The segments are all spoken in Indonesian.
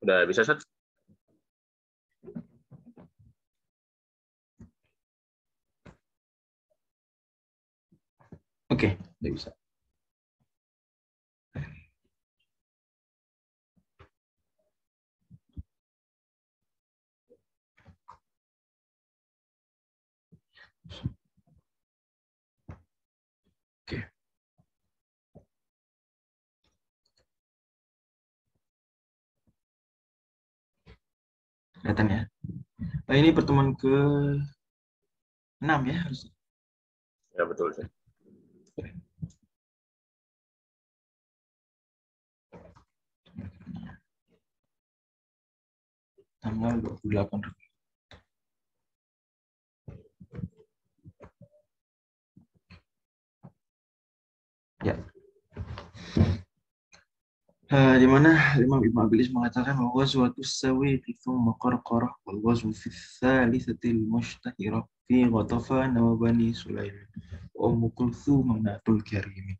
Udah bisa, Ustaz? Oke, udah bisa. Oke. Kelihatan ya. Nah, ini pertemuan ke-6 ya harusnya. Ya, betul, Ustaz. Tanggal 28. Ya. Di mana Imam Ibn Abilis mengatakan bahwa suatu sawi itu maqarqarah wal wazmu fi tsalitsatil mushtahirah fi Ghatafan wa Bani Sulaiman wa Ummu Kulthum ibnatul Karim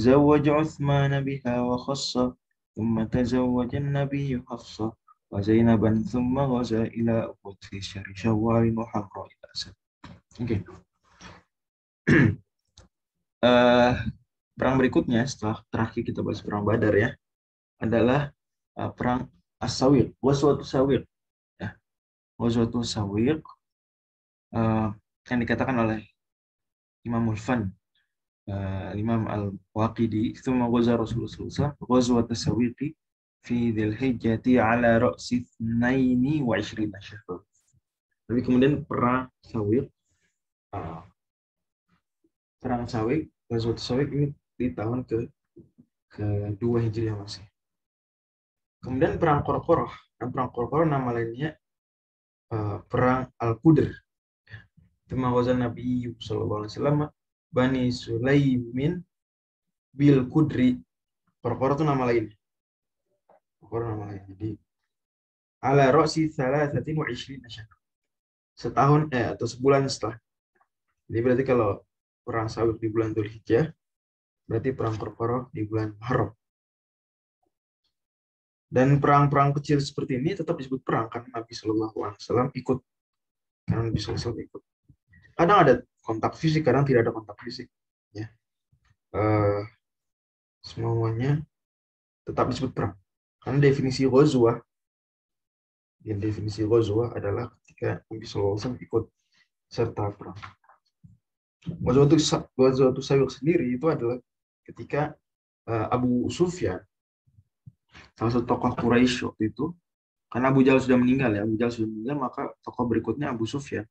zawwaja Uthman biha wa khassa thumma tazawwaja an-nabiy Hafsa wa Zainaban thumma ghaza ila Uhud fi syahri Syawal wa Hamra ila Asad. Oke. Perang berikutnya setelah terakhir kita bahas perang Badar ya adalah perang As-Sawiq, Ghazwatus Sawiq ya. Ghazwatus Sawiq yang dikatakan oleh Imam Mulfan, Imam Al-Waqidi, itu mengghazwa Rasulullah SAW, Ghazwatus Sawiq fi Dzulhijjati ala ra'si 22 syahr. Tapi kemudian perang Sawiq, Ghazwatus Sawiq ini di tahun kedua Hijriah masih. Kemudian perang Qorqorah, dan perang Qorqorah nama lainnya perang Al-Qudr. Temawazan Nabi Sallallahu Alaihi Wasallam Bani Sulaimin bil Kudri. Qorqorah itu nama lain. Qorqorah nama lain. Jadi ala roksi salah satin wa ishrina syahr. Setahun atau sebulan setelah. Jadi berarti kalau perang Sawiq di bulan Dzulhijjah, berarti perang Qorqorah di bulan Muharram. Dan perang-perang kecil seperti ini tetap disebut perang karena Nabi Sallallahu Alaihi Wasallam ikut. Karena Nabi Sallallahu Alaihi Wasallam ikut. Kadang ada kontak fisik, kadang tidak ada kontak fisik. Ya. Semuanya tetap disebut perang. Karena definisi ghazwah adalah ketika Nabi SAW ikut serta perang. Ghazwatus Sawiq sendiri itu adalah ketika Abu Sufyan, salah satu tokoh Quraisy waktu itu, karena Abu Jahal sudah meninggal ya, maka tokoh berikutnya Abu Sufyan.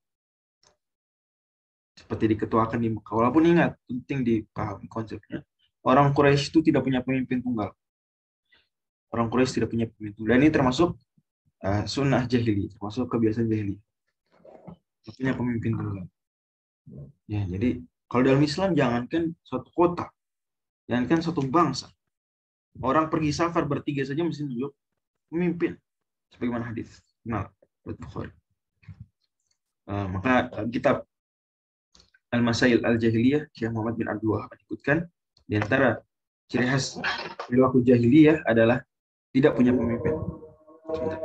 Seperti diketuakan di Mekah. Walaupun ingat, penting dipahami konsepnya. Orang Quraisy itu tidak punya pemimpin tunggal. Orang Quraisy tidak punya pemimpin tunggal. Dan ini termasuk sunnah jahili, termasuk kebiasaan jahili. Punya pemimpin tunggal. Ya, jadi kalau dalam Islam jangankan suatu kota, jangankan suatu bangsa. Orang pergi safar bertiga saja mesti nunjuk pemimpin. Sebagaimana hadis. Nah, Bukhari. Maka kitab Al-Masail Al-Jahiliyah Syekh Muhammad bin Abdul Wahab menyebutkan di antara ciri khas perilaku jahiliyah adalah tidak punya pemimpin. Sebentar.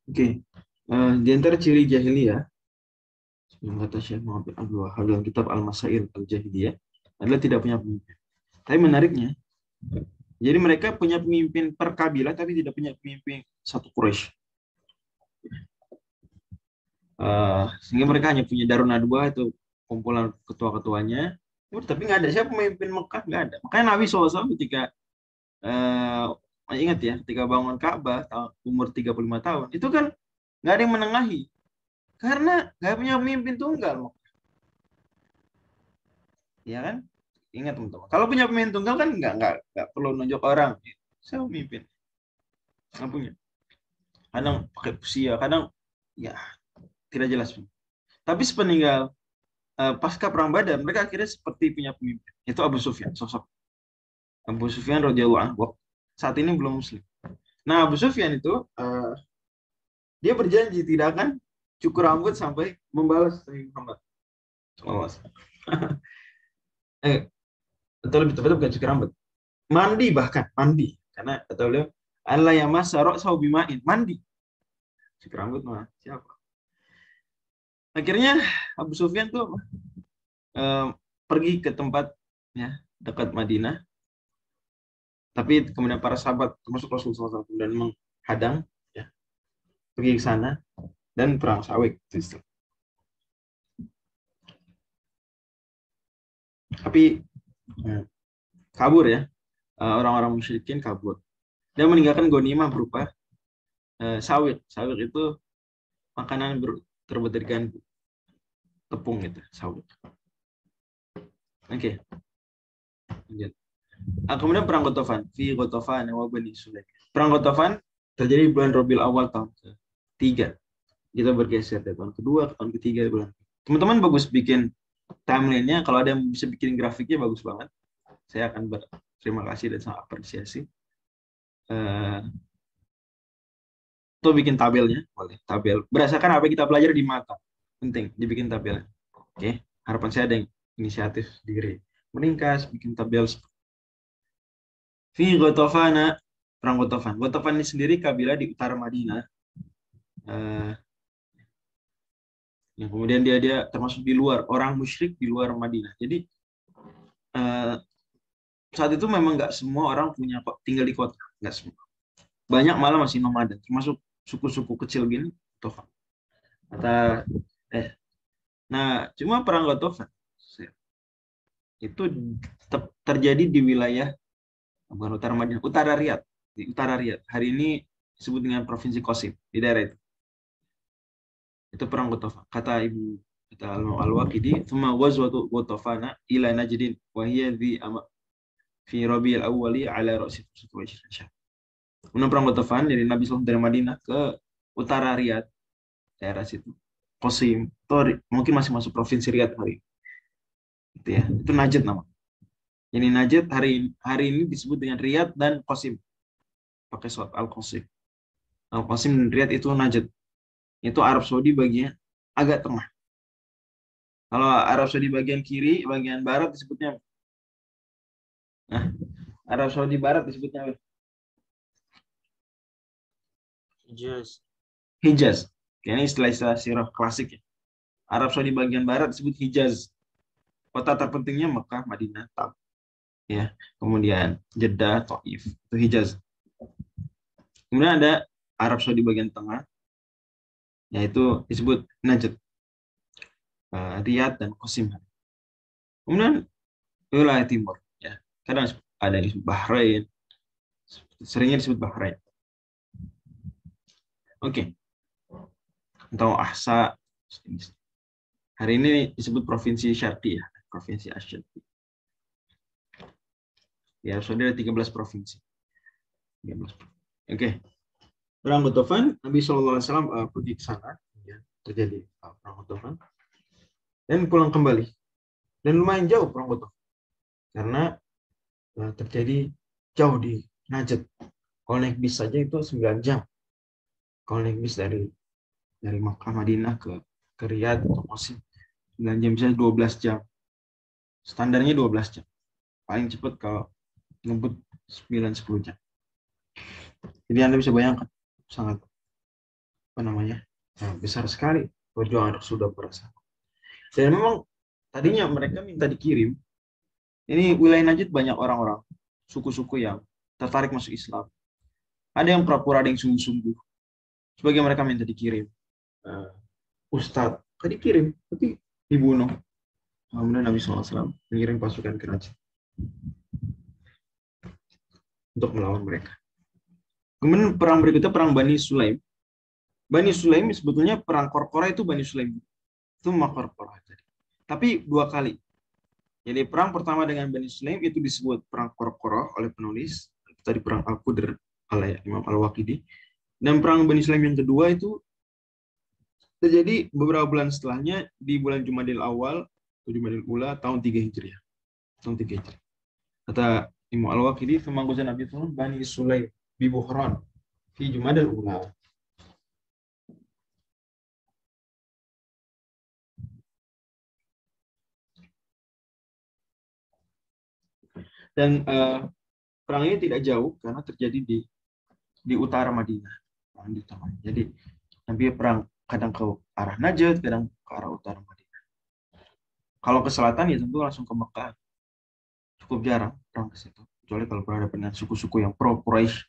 Oke. Di antara ciri jahiliyah, yang kata Syekh Muhammad bin Abdul Wahhab dalam kitab Al-Masail Al-Jahiliyah, adalah tidak punya pemimpin. Tapi menariknya, jadi mereka punya pemimpin per kabilah, tapi tidak punya pemimpin satu Quraisy. Sehingga mereka hanya punya Darun Nadwa, itu kumpulan ketua-ketuanya. Tapi nggak ada siapa pemimpin Mekah, nggak ada. Makanya Nabi SAW ketika ingat ya, ketika bangun Ka'bah umur 35 tahun, itu kan nggak ada yang menengahi karena nggak punya pemimpin tunggal, ya kan? Ingat teman-teman, kalau punya pemimpin tunggal kan nggak perlu nunjuk orang. Saya pemimpin, nggak punya. Kadang pakai usia, kadang ya tidak jelas. Tapi sepeninggal pasca perang Badar, mereka akhirnya seperti punya pemimpin. Itu Abu Sufyan, sosok Abu Sufyan radhiyallahu anhu. Saat ini belum Muslim. Nah, Abu Sufyan itu dia berjanji tidak akan cukur rambut sampai membalas Nabi Muhammad SAW. eh, atau lebih tepatnya bukan cukur rambut, mandi, bahkan mandi, karena kata beliau Allah yang masarok saubimain, mandi. Cukur rambut mah siapa? Akhirnya Abu Sufyan tuh eh, pergi ke tempat ya dekat Madinah, tapi kemudian para sahabat termasuk Rasulullah SAW dan menghadang ya, pergi ke sana dan perang Sawik. Tapi kabur ya, orang-orang musyrikin kabur dan meninggalkan ghanimah berupa sawit. Sawit itu makanan terbuat dari tepung gitu, sawit. Oke, lanjut. Kemudian perang Ghatafan, fi Ghatafan wa Bani Sulaim. Perang Ghatafan terjadi bulan Rabiul Awal tahun ketiga. Kita bergeser dari tahun kedua ke tahun ketiga bulan. Teman-teman bagus bikin timelinenya. Kalau ada yang bisa bikin grafiknya bagus banget. Saya akan berterima kasih dan sangat apresiasi. Tuh bikin tabelnya, boleh. Tabel berdasarkan apa yang kita pelajari di mata. Penting dibikin tabelnya. Oke, harapan saya ada yang inisiatif diri. Meningkas bikin tabel. Fi Ghatafana, perang Ghatafan. Ghatafan ini sendiri kabilah di utara Madinah. Yang kemudian dia termasuk di luar, orang musyrik di luar Madinah. Jadi saat itu memang nggak semua orang punya tinggal di kota, nggak semua. Banyak malah masih nomaden, termasuk suku-suku kecil gini. Ghatafan. Nah, cuma perang Ghatafan itu terjadi di wilayah bukan utara Madinah, utara Riyadh, di utara Riyadh. Hari ini disebut dengan provinsi Qasim, di daerah itu. Itu perang Ghatafan. Kata Ibu kata Al-Waqidi, "Tsumma ghazwatu Ghatafana ila Najdin wa hiya dhi fi Rabiul Awwali ala ra'si Quraisy." Kemudian perang Ghatafan dari Nabi SAW dari Madinah ke utara Riyadh, daerah situ. Qasim, itu mungkin masih masuk provinsi Riyadh hari ini. Itu ya, itu Najd nama. Ini Najd hari ini disebut dengan Riyadh dan Qasim. Pakai surat Al-Qasim. Al-Qasim dan Riyadh itu Najd. Itu Arab Saudi bagian agak tengah. Kalau Arab Saudi bagian kiri, bagian barat disebutnya. Nah, Arab Saudi barat disebutnya apa? Hijaz. Hijaz. Ini istilah-istilah sirah klasik ya. Arab Saudi bagian barat disebut Hijaz. Kota terpentingnya Mekah, Madinah, ya. Kemudian Jeddah, Taif, itu Hijaz. Kemudian ada Arab Saudi bagian tengah, yaitu disebut Najd, Riyadh dan Qasim. Kemudian wilayah timur, ya. Kadang ada yang disebut Bahrain, seringnya disebut Bahrain. Oke. Atau Ahsa. Hari ini disebut Provinsi Syarqi ya, Provinsi Asy-Syarqi. Ya, sudah ada 13 provinsi. 13. Oke. Perang Ghatafan, Nabi SAW pergi ke sana, ya, terjadi perang Ghatafan, dan pulang kembali. Dan lumayan jauh perang Ghatafan, karena terjadi jauh di Najd. Kalau naik bis saja itu 9 jam. Kalau naik bis dari Makkah Madinah ke Riyadh atau Qasim, 9 jam bisa 12 jam. Standarnya 12 jam. Paling cepat kalau ngebut 9-10 jam. Jadi Anda bisa bayangkan sangat apa namanya, besar sekali perjuangan sudah berasa. Dan memang tadinya mereka minta dikirim. Ini wilayah Najd banyak orang-orang suku-suku yang tertarik masuk Islam. Ada yang pura-pura, ada yang sungguh-sungguh. Sebagai mereka minta dikirim. Uh, Ustadz, tadi dikirim, tapi dibunuh. Kemudian Nabi SAW mengirim pasukan ke Najd untuk melawan mereka. Kemudian perang berikutnya perang Bani Sulaim. Bani Sulaim sebetulnya perang Qorqorah itu Bani Sulaim. Itu Qorqorah tadi. Tapi 2 kali. Jadi perang pertama dengan Bani Sulaim itu disebut perang Qorqorah oleh penulis. Itu tadi perang Al-Qudr oleh Imam Al-Waqidi. Dan perang Bani Sulaim yang kedua itu terjadi beberapa bulan setelahnya di bulan Jumadil Awal atau Jumadil Ula tahun 3 Hijriah. Tahun 3 Hijriah. Kata Imam Al-Waqidi, "Famangguza Nabi Tuhan Bani Sulaim bi Buhran fi Jumadil Ula." Dan perang ini tidak jauh karena terjadi di utara Madinah. Jadi Nabi perang kadang ke arah Najd, kadang ke arah utara Madinah. Kalau ke selatan ya tentu langsung ke Mekah. Cukup jarang perang ke situ. Kecuali kalau berhadapan dengan suku-suku yang pro Quraisy.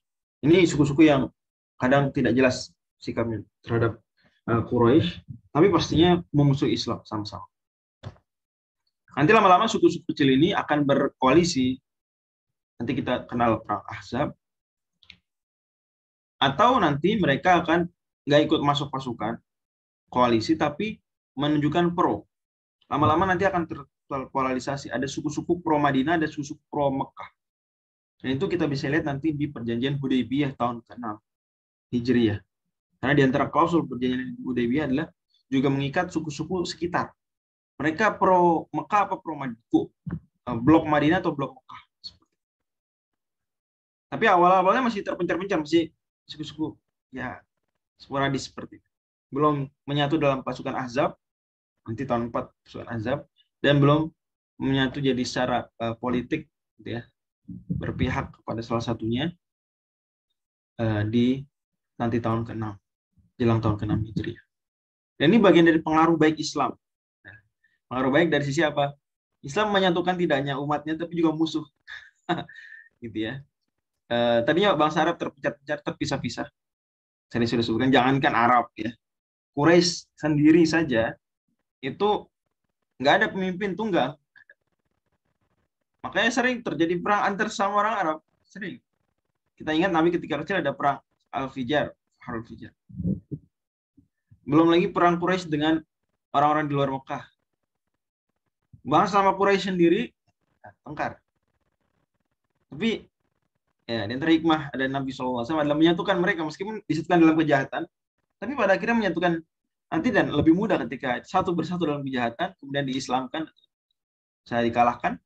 Ini suku-suku yang kadang tidak jelas sikapnya terhadap Quraisy, tapi pastinya memusuhi Islam sama-sama. Nanti lama-lama suku-suku kecil ini akan berkoalisi. Nanti kita kenal perang Ahzab. Atau nanti mereka akan nggak ikut masuk pasukan koalisi, tapi menunjukkan pro. Lama-lama nanti akan terpolarisasi. Ada suku-suku pro Madinah, ada suku-suku pro Mekah. Dan itu kita bisa lihat nanti di perjanjian Hudaybiyah tahun ke-6 Hijriah. Karena di antara klausul perjanjian Hudaybiyah adalah juga mengikat suku-suku sekitar. Mereka pro Mekah apa pro Madinah? Blok Madinah atau blok Mekah? Tapi awal-awalnya masih terpencar-pencar, masih suku-suku ya sporadis seperti itu. Belum menyatu dalam pasukan Ahzab, nanti tahun 4 pasukan Ahzab, dan belum menyatu jadi secara politik gitu ya, berpihak kepada salah satunya di nanti tahun ke-6, jelang tahun ke-6 Hijriah. Dan ini bagian dari pengaruh baik Islam. Nah, pengaruh baik dari sisi apa? Islam menyatukan tidak hanya umatnya tapi juga musuh. Gitu ya. Tadinya bangsa Arab terpecah-pecah, terpisah-pisah. Saya sudah sebutkan, jangankan Arab ya. Quraisy sendiri saja itu nggak ada pemimpin tunggal. Makanya sering terjadi perang antar sama orang Arab. Sering. Kita ingat Nabi ketika kecil ada perang Al-Fijar. Belum lagi perang Quraisy dengan orang-orang di luar Mekah. Bahkan sama Quraisy sendiri tengkar. Tapi ya, di antara hikmah ada Nabi SAW adalah menyatukan mereka meskipun disatukan dalam kejahatan, tapi pada akhirnya menyatukan nanti dan lebih mudah ketika satu bersatu dalam kejahatan, kemudian diislamkan, saya dikalahkan,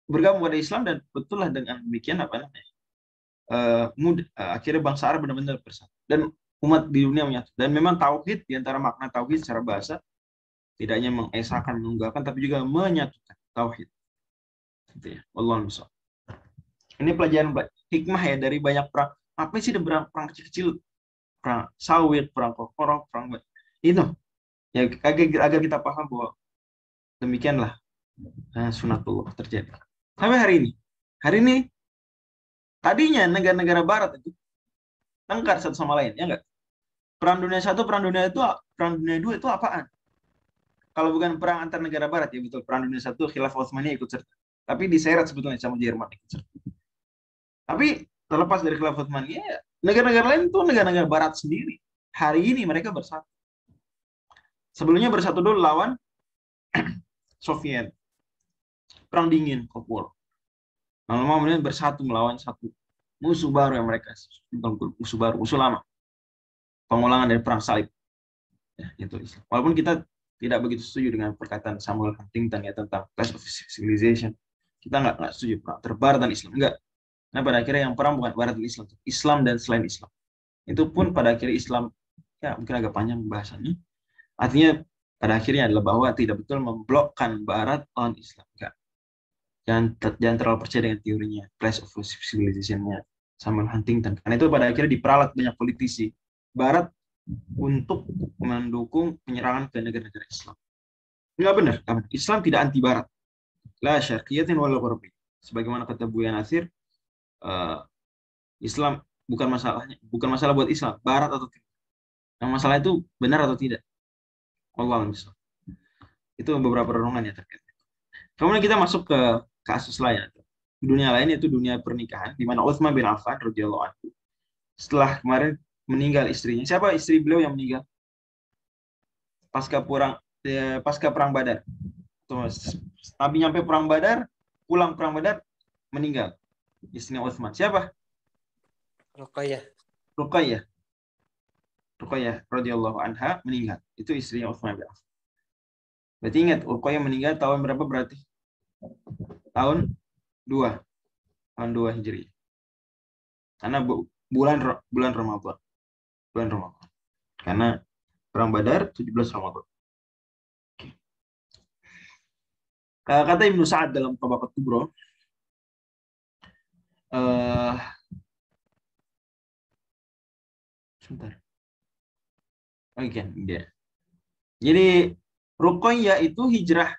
bergabung pada Islam, dan betullah dengan demikian apa namanya mudah, akhirnya bangsa Arab benar-benar bersatu dan umat di dunia menyatu. Dan memang tauhid, di antara makna tauhid secara bahasa tidak hanya mengesahkan, menunggalkan, tapi juga menyatukan tauhid. Gitu ya. Wallahu a'lam. Ini pelajaran hikmah ya dari banyak perang. Apa sih ada perang kecil-kecil, perang sawit, perang Qorqorah, perang itu ya agar kita paham bahwa demikianlah sunatullah terjadi. Sampai hari ini tadinya negara-negara Barat itu tengkar satu sama lain, ya enggak? Perang dunia 1, perang dunia 2 itu apaan? Kalau bukan perang antar negara Barat ya betul, perang dunia 1 Khilafah Utsmaniyah ikut serta. Tapi diseret sebetulnya sama Jerman ikut serta. Tapi terlepas dari Khilafah Utsmaniyah, negara-negara lain itu negara-negara Barat sendiri. Hari ini mereka bersatu. Sebelumnya bersatu dulu lawan Soviet. Perang dingin, Cold War. Lama-lama kemudian bersatu melawan satu musuh baru yang mereka, musuh baru, musuh lama. Pengulangan dari perang salib. Ya, itu Islam. Walaupun kita tidak begitu setuju dengan perkataan Samuel Huntington ya tentang clash of civilization. Kita nggak setuju perang terbarat dan Islam. Enggak. Nah, pada akhirnya yang perang bukan barat dan Islam. Islam dan selain Islam. Itu pun pada akhirnya Islam, ya mungkin agak panjang bahasannya. Artinya pada akhirnya adalah bahwa tidak betul memblokkan barat lawan Islam. Enggak. Jangan terlalu percaya dengan teorinya clash of civilization-nya Samuel Huntington. Karena itu pada akhirnya diperalat banyak politisi Barat untuk mendukung penyerangan ke negara-negara Islam. Enggak benar. Islam tidak anti Barat. La syarqiyatin wala gharbiyah. Sebagaimana kata Buya Nasir, Islam bukan masalah buat Islam, Barat atau tidak. Yang masalah itu benar atau tidak. Allah misal. Itu beberapa renungan yang terkait. Kemudian kita masuk ke kasus lain. Dunia lain yaitu dunia pernikahan, di mana Utsman bin Affan radhiyallahu anhu setelah kemarin meninggal istrinya. Siapa istri beliau yang meninggal? Pasca perang Badar. Nabi nyampe perang Badar, pulang perang Badar, meninggal. Istrinya Utsman. Siapa? Ruqayyah. Ruqayyah radhiyallahu anha meninggal. Itu istrinya Utsman bin Affan. Berarti ingat, Ruqayyah meninggal tahun berapa berarti? Tahun 2 Hijriah. Karena bulan Ramadan. Karena perang Badar 17 Ramadan. Kata Ibnu Sa'ad dalam Tabaqat Kubra, sebentar. Oke, dia. Jadi Ruqayyah itu hijrah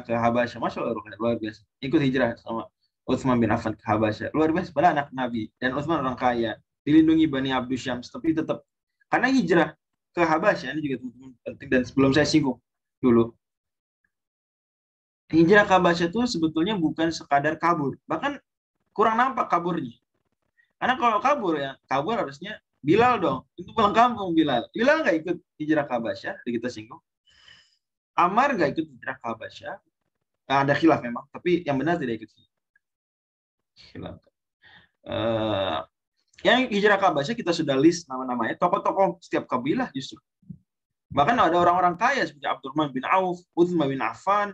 ke Habasyah. Masya Allah, Ruqayyah luar biasa. Ikut hijrah sama Utsman bin Affan ke Habasyah. Luar biasa. Padahal anak Nabi dan Utsman orang kaya, dilindungi Bani Abdus Syams, tapi tetap karena hijrah ke Habasyah ini juga teman-teman penting, dan sebelum saya singgung dulu. Hijrah ke Habasyah itu sebetulnya bukan sekadar kabur, bahkan kurang nampak kaburnya. Karena kalau kabur harusnya Bilal dong, itu pulang kampung Bilal. Bilal nggak ikut hijrah ke Habasyah, kita singgung. Ammar nggak ikut hijrah ke Habasyah. Nah, ada khilaf memang, tapi yang benar tidak ikut khilaf. Yang hijrah ke Habasyah kita sudah list nama-namanya, tokoh-tokoh setiap kabilah justru. Bahkan ada orang-orang kaya seperti Abdurrahman bin Auf, Utsman bin Affan,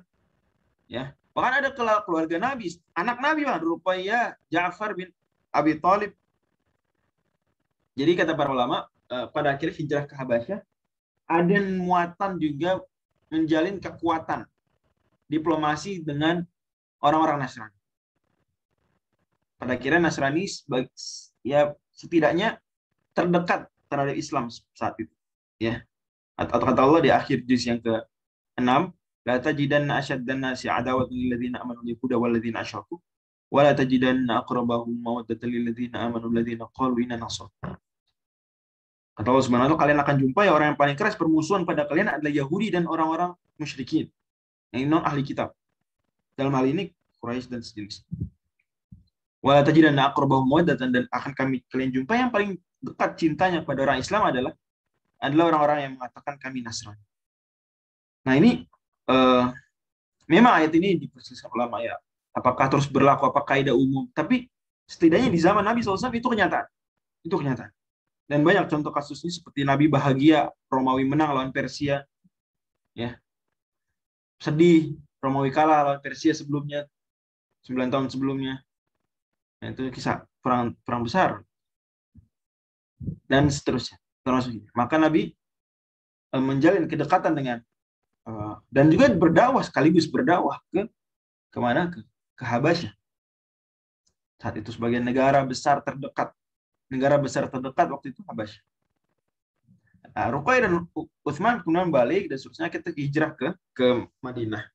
ya. Bahkan ada keluarga Nabi, anak Nabi mah Ruqayyah, Ja'far bin Abi Thalib. Jadi kata para ulama, pada akhirnya hijrah ke Habasyah ada muatan juga menjalin kekuatan diplomasi dengan orang-orang Nasrani. Pada akhirnya Nasrani ya setidaknya terdekat terhadap Islam saat itu, ya. Atau kata Allah di akhir juz yang ke-6, la tajidanna ashaddan nasi adawatan lil ladzina amanu yahuda wal ladzina asyraku wa la tajidanna aqrabahum mawaddatan lil ladzina amanu alladzina qalu inna nasara. Kata Allah Subhanahu wa taala, kalian akan jumpa ya orang yang paling keras permusuhan pada kalian adalah Yahudi dan orang-orang musyrikin, yang non ahli kitab. Dalam hal ini Quraisy dan sejenis. Wa la tajidanna aqrabahum mawaddatan, dan akan kalian jumpa yang paling dekat cintanya pada orang Islam adalah orang-orang yang mengatakan kami Nasrani. Nah ini memang ayat ini diperselisihkan ulama ya. Apakah terus berlaku, apa kaidah umum? Tapi setidaknya di zaman Nabi SAW itu kenyataan. Itu kenyataan. Dan banyak contoh kasusnya seperti Nabi bahagia Romawi menang lawan Persia, ya. Sedih Romawi kalah lawan Persia sebelumnya 9 tahun sebelumnya. Nah, itu kisah perang besar dan seterusnya. Termasuk. Maka Nabi menjalin kedekatan dengan dan juga sekaligus berdakwah ke mana? Ke Habasyah. Saat itu sebagai negara besar terdekat waktu itu Habasyah. Ruqayyah dan Utsman kemudian balik dan seterusnya kita hijrah ke Madinah.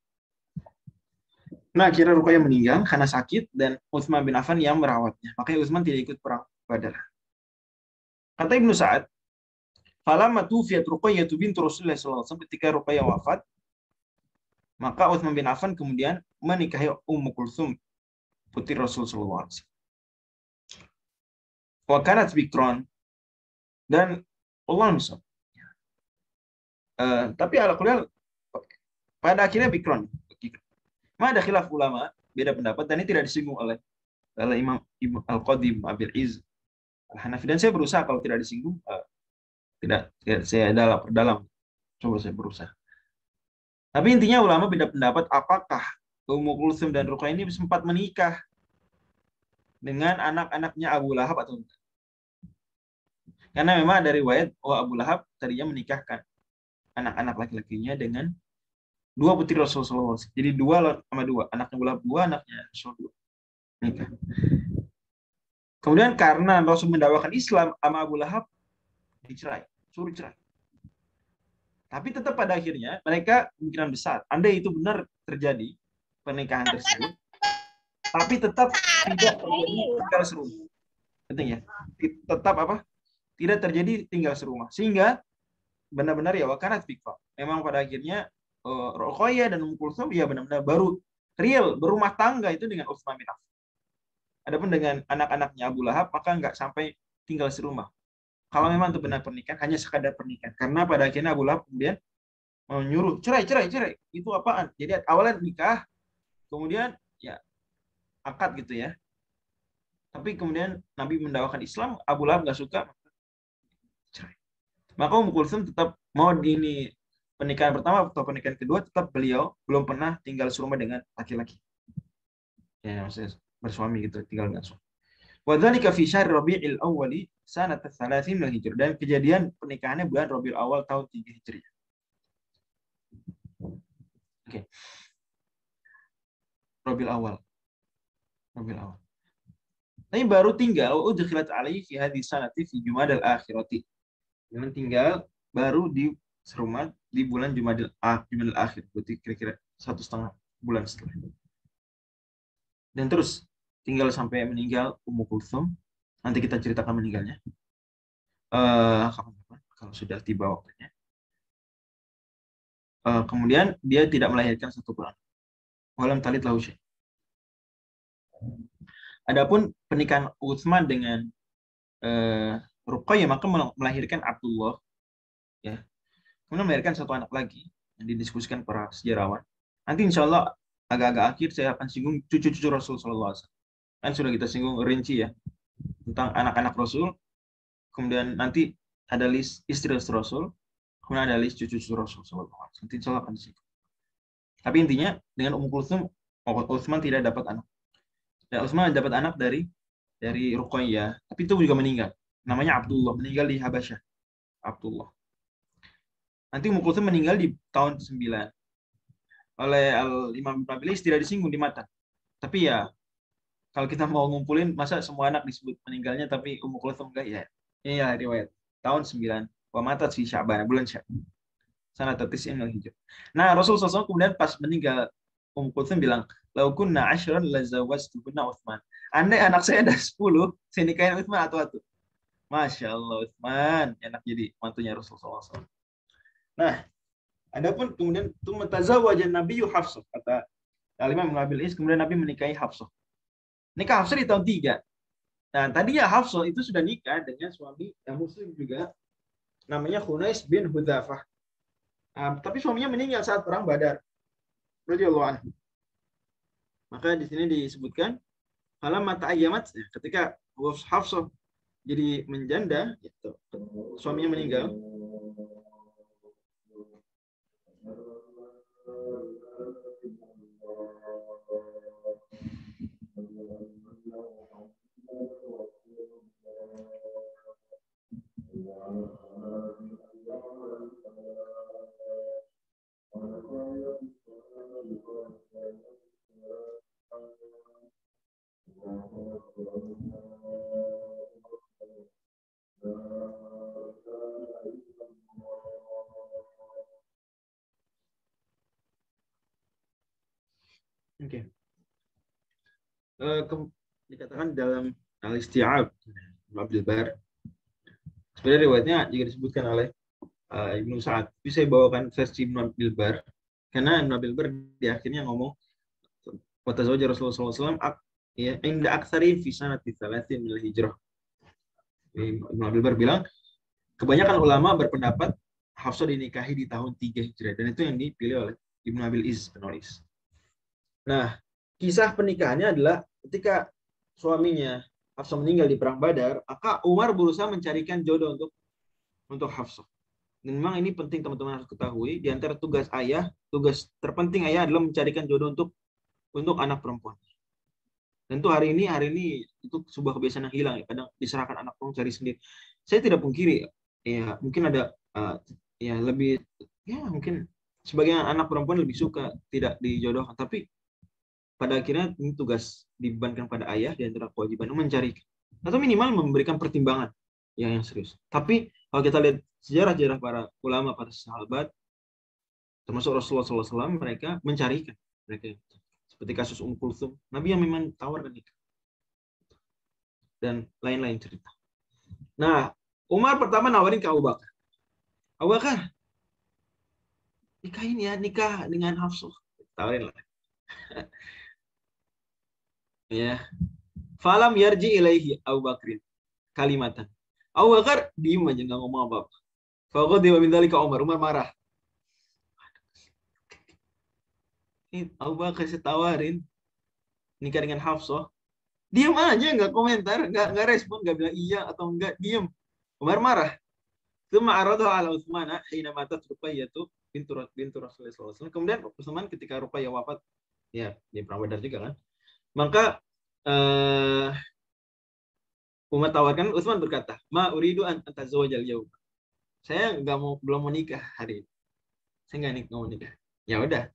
Nah, akhirnya Ruqayyah meninggal karena sakit dan Utsman bin Affan yang merawatnya. Makanya Utsman tidak ikut perang Badar. Kata Ibnu Sa'ad, falamma tufiyat Ruqayyah bintu Rasulullah SAW, ketika Ruqayyah wafat, maka Utsman bin Affan kemudian menikahi Ummu Kulsum, putri Rasulullah SAW. Wa kanat bikron, dan Allah misal. Tapi ala-kulal pada akhirnya bikron. Ada khilaf ulama, beda pendapat, dan ini tidak disinggung oleh Imam Al-Qadim Abil Izz Al-Hanafi, dan saya berusaha kalau tidak disinggung tidak saya dalam coba saya berusaha. Tapi intinya ulama beda pendapat apakah Ummu Kulsum dan Ruqayyah ini sempat menikah dengan anak-anaknya Abu Lahab atau enggak. Karena memang ada riwayat Abu Lahab tadinya menikahkan anak-anak laki-lakinya dengan 2 putri Rasulullah SAW. Jadi 2 sama 2, anaknya Abu Lahab 2, anaknya Rasul 2 nikah. Kemudian karena Rasul mendakwakan Islam sama Abu Lahab dicerai. suruh cerai. Tapi tetap pada akhirnya mereka kemungkinan besar, andai itu benar terjadi pernikahan tersebut, tapi tetap tidak terjadi tinggal serumah. Penting ya, tetap apa? Tidak terjadi tinggal serumah, sehingga benar-benar ya wakanat fikra. Memang pada akhirnya Ruqayyah dan Ummu Kulsum ya benar-benar baru real berumah tangga itu dengan Utsman bin Affan. Adapun dengan anak-anaknya Abu Lahab maka nggak sampai tinggal serumah. Kalau memang itu benar pernikahan, hanya sekadar pernikahan. Karena pada akhirnya Abu Lahab kemudian menyuruh cerai. Itu apaan? Jadi awalnya nikah, kemudian ya akad gitu ya. Tapi kemudian Nabi mendakwakan Islam, Abu Lahab nggak suka, cerai. Maka Ummu Kulsum tetap mau di ini pernikahan pertama atau pernikahan kedua tetap beliau belum pernah tinggal serumah dengan laki-laki. Ya, maksudnya bersuami gitu, tinggal dengan suami. Wadzalika fi syahr Rabiul Awwal sanat 3 min Hijrah, dan kejadian pernikahannya bulan Rabiul Awal tahun 3 Hijriah. Oke. Rabiul Awal. Tapi baru tinggal udkhilat alaihi fi hadhihi sanati fi Jumadal Akhirati. Dengan tinggal baru di serumah di bulan Jumadal Akhir, berarti kira-kira 1,5 bulan setelah. Dan terus tinggal sampai meninggal Ummu Kulsum. Nanti kita ceritakan meninggalnya. Kalau sudah tiba waktunya. Kemudian dia tidak melahirkan satu anak. Walam talid lahu syai'. Adapun pernikahan Utsman dengan Ruqayyah maka melahirkan Abdullah, ya. Kemudian melahirkan satu anak lagi yang didiskusikan para sejarawan. Nanti insya Allah agak-agak akhir saya akan singgung cucu-cucu Rasul Sallallahu Alaihi Wasallam. Kan sudah kita singgung rinci ya tentang anak-anak Rasul. Kemudian nanti ada list istri Rasul, kemudian ada list cucu-cucu Rasul Sallallahu Alaihi Wasallam. Nanti insya Allah akan disinggung. Tapi intinya dengan Ummu Kulsum, Utsman tidak dapat anak. Dan Utsman dapat anak dari Ruqayyah, tapi itu juga meninggal. Namanya Abdullah, meninggal di Habasyah. Abdullah. Nanti Ummu Kulsum meninggal di tahun 9. Oleh Al-Imam Ibnu Abil Is tidak disinggung di mata. Tapi ya, kalau kita mau ngumpulin, masa semua anak disebut meninggalnya, tapi Ummu Kulsum enggak ya? Ini ya riwayat. Tahun 9. Wa matat fi Sya'ban, bulan Sya'ban. Sanat tatis minal hijrah. Nah, Rasul SAW kemudian pas meninggal, Ummu Kulsum bilang, "Lau kunna 'ashran la zawwajtukunna Utsman." Andai anak saya ada 10, saya nikahin Utsman atu-atu. Masya Allah, Utsman enak jadi mantunya Rasulullah SAW. Nah, adapun kemudian tazawwajan Nabiyyu Hafsah, kata Al-Imam Ibnu Abil Is, kemudian Nabi menikahi Hafsah. Nikah Hafsah di tahun 3. Nah, tadinya Hafsah itu sudah nikah dengan suami yang muslim juga, namanya Khunais bin Hudzafah. Tapi suaminya meninggal saat perang Badar. Radhiyallahu anhu. Maka di sini disebutkan mata ayyamat, ketika Hafsah jadi menjanda, gitu, suaminya meninggal. Oke. Dikatakan dalam Al-Isti'ab Abdul Bar. Sebenarnya riwayatnya juga disebutkan oleh Ibnu Sa'ad. Tapi saya bawakan versi Ibnu Abdul Bar karena Ibnu Abdul Bar di akhirnya ngomong wa tazawwaja Rasulullah SAW ya inda aktsari fi sanati 3 min al-hijrah. Ibnu Abdul Bar bilang kebanyakan ulama berpendapat Hafsah dinikahi di tahun 3 Hijriah, dan itu yang dipilih oleh Ibnu Abil Iz penulis. Nah, kisah pernikahannya adalah ketika suaminya Hafsah meninggal di perang Badar, maka Umar berusaha mencarikan jodoh untuk Hafsah. Dan memang ini penting teman-teman harus ketahui, di antara tugas ayah, tugas terpenting ayah adalah mencarikan jodoh untuk anak perempuan. Dan itu hari ini itu sebuah kebiasaan yang hilang ya. Kadang diserahkan anak perempuan cari sendiri. Saya tidak pungkiri ya, mungkin ada ya lebih ya mungkin sebagian anak perempuan lebih suka tidak dijodohkan, tapi pada akhirnya ini tugas dibebankan pada ayah di antara kewajiban mencari atau minimal memberikan pertimbangan yang serius. Tapi Kalau kita lihat sejarah-sejarah para ulama, para sahabat, termasuk Rasulullah SAW, mereka mencarikan. Mereka seperti kasus Kulthum, Nabi yang memang tawarkan nikah. Dan lain-lain cerita. Nah, Umar pertama nawarin ke Abu Bakar. Abu Bakar, nikahin ya, nikah dengan Hafsah. Tawarin lah. Ya. Falam yarji ilaihi Abu Bakrin kalimatan. Abu Bakar diem aja nggak ngomong apa-apa. Faqadiba min dzalika Umar. Umar marah. Ini Abu Bakar saya tawarin nikah dengan Hafsah. Diem aja, nggak komentar, nggak respon, nggak bilang iya atau enggak, diem. Umar marah. Tsumma aradaha ala Utsman hina matat Ruqayyah bintu Rasulullah SAW. Kemudian Utsman ketika Ruqayyah wafat, ya dia perang Badar juga kan. Maka Umar tawarkan, Utsman berkata, "Ma uridu an atazawajal yaum." Saya belum mau nikah hari ini. Saya nggak mau nikah. Ya udah.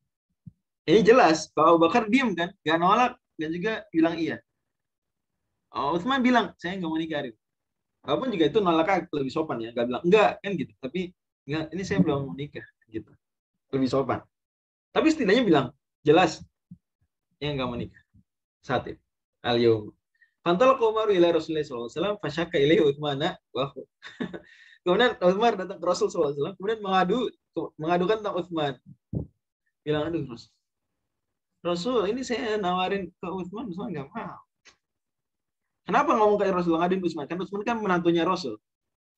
Ini jelas kalau Abu Bakar diem kan, nggak nolak dan juga bilang iya. Utsman bilang, saya nggak mau nikah hari ini. Walaupun juga itu nolak lebih sopan ya, nggak bilang enggak kan gitu. Tapi enggak, ini saya belum mau nikah gitu. Lebih sopan. Tapi setidaknya bilang jelas ya nggak mau nikah saat itu. Al-yawm. Fantal Umar ila Rasulullah SAW, fasyaka ilaihi Utsmana wa kemudian Utsman datang ke Rasul SAW, kemudian mengadukan tentang Utsman. Bilang, aduh Rasul, ini saya nawarin ke Utsman nggak mau. Kenapa ngomong ke Rasul ngaduin Utsman? Kan Utsman kan menantunya Rasul.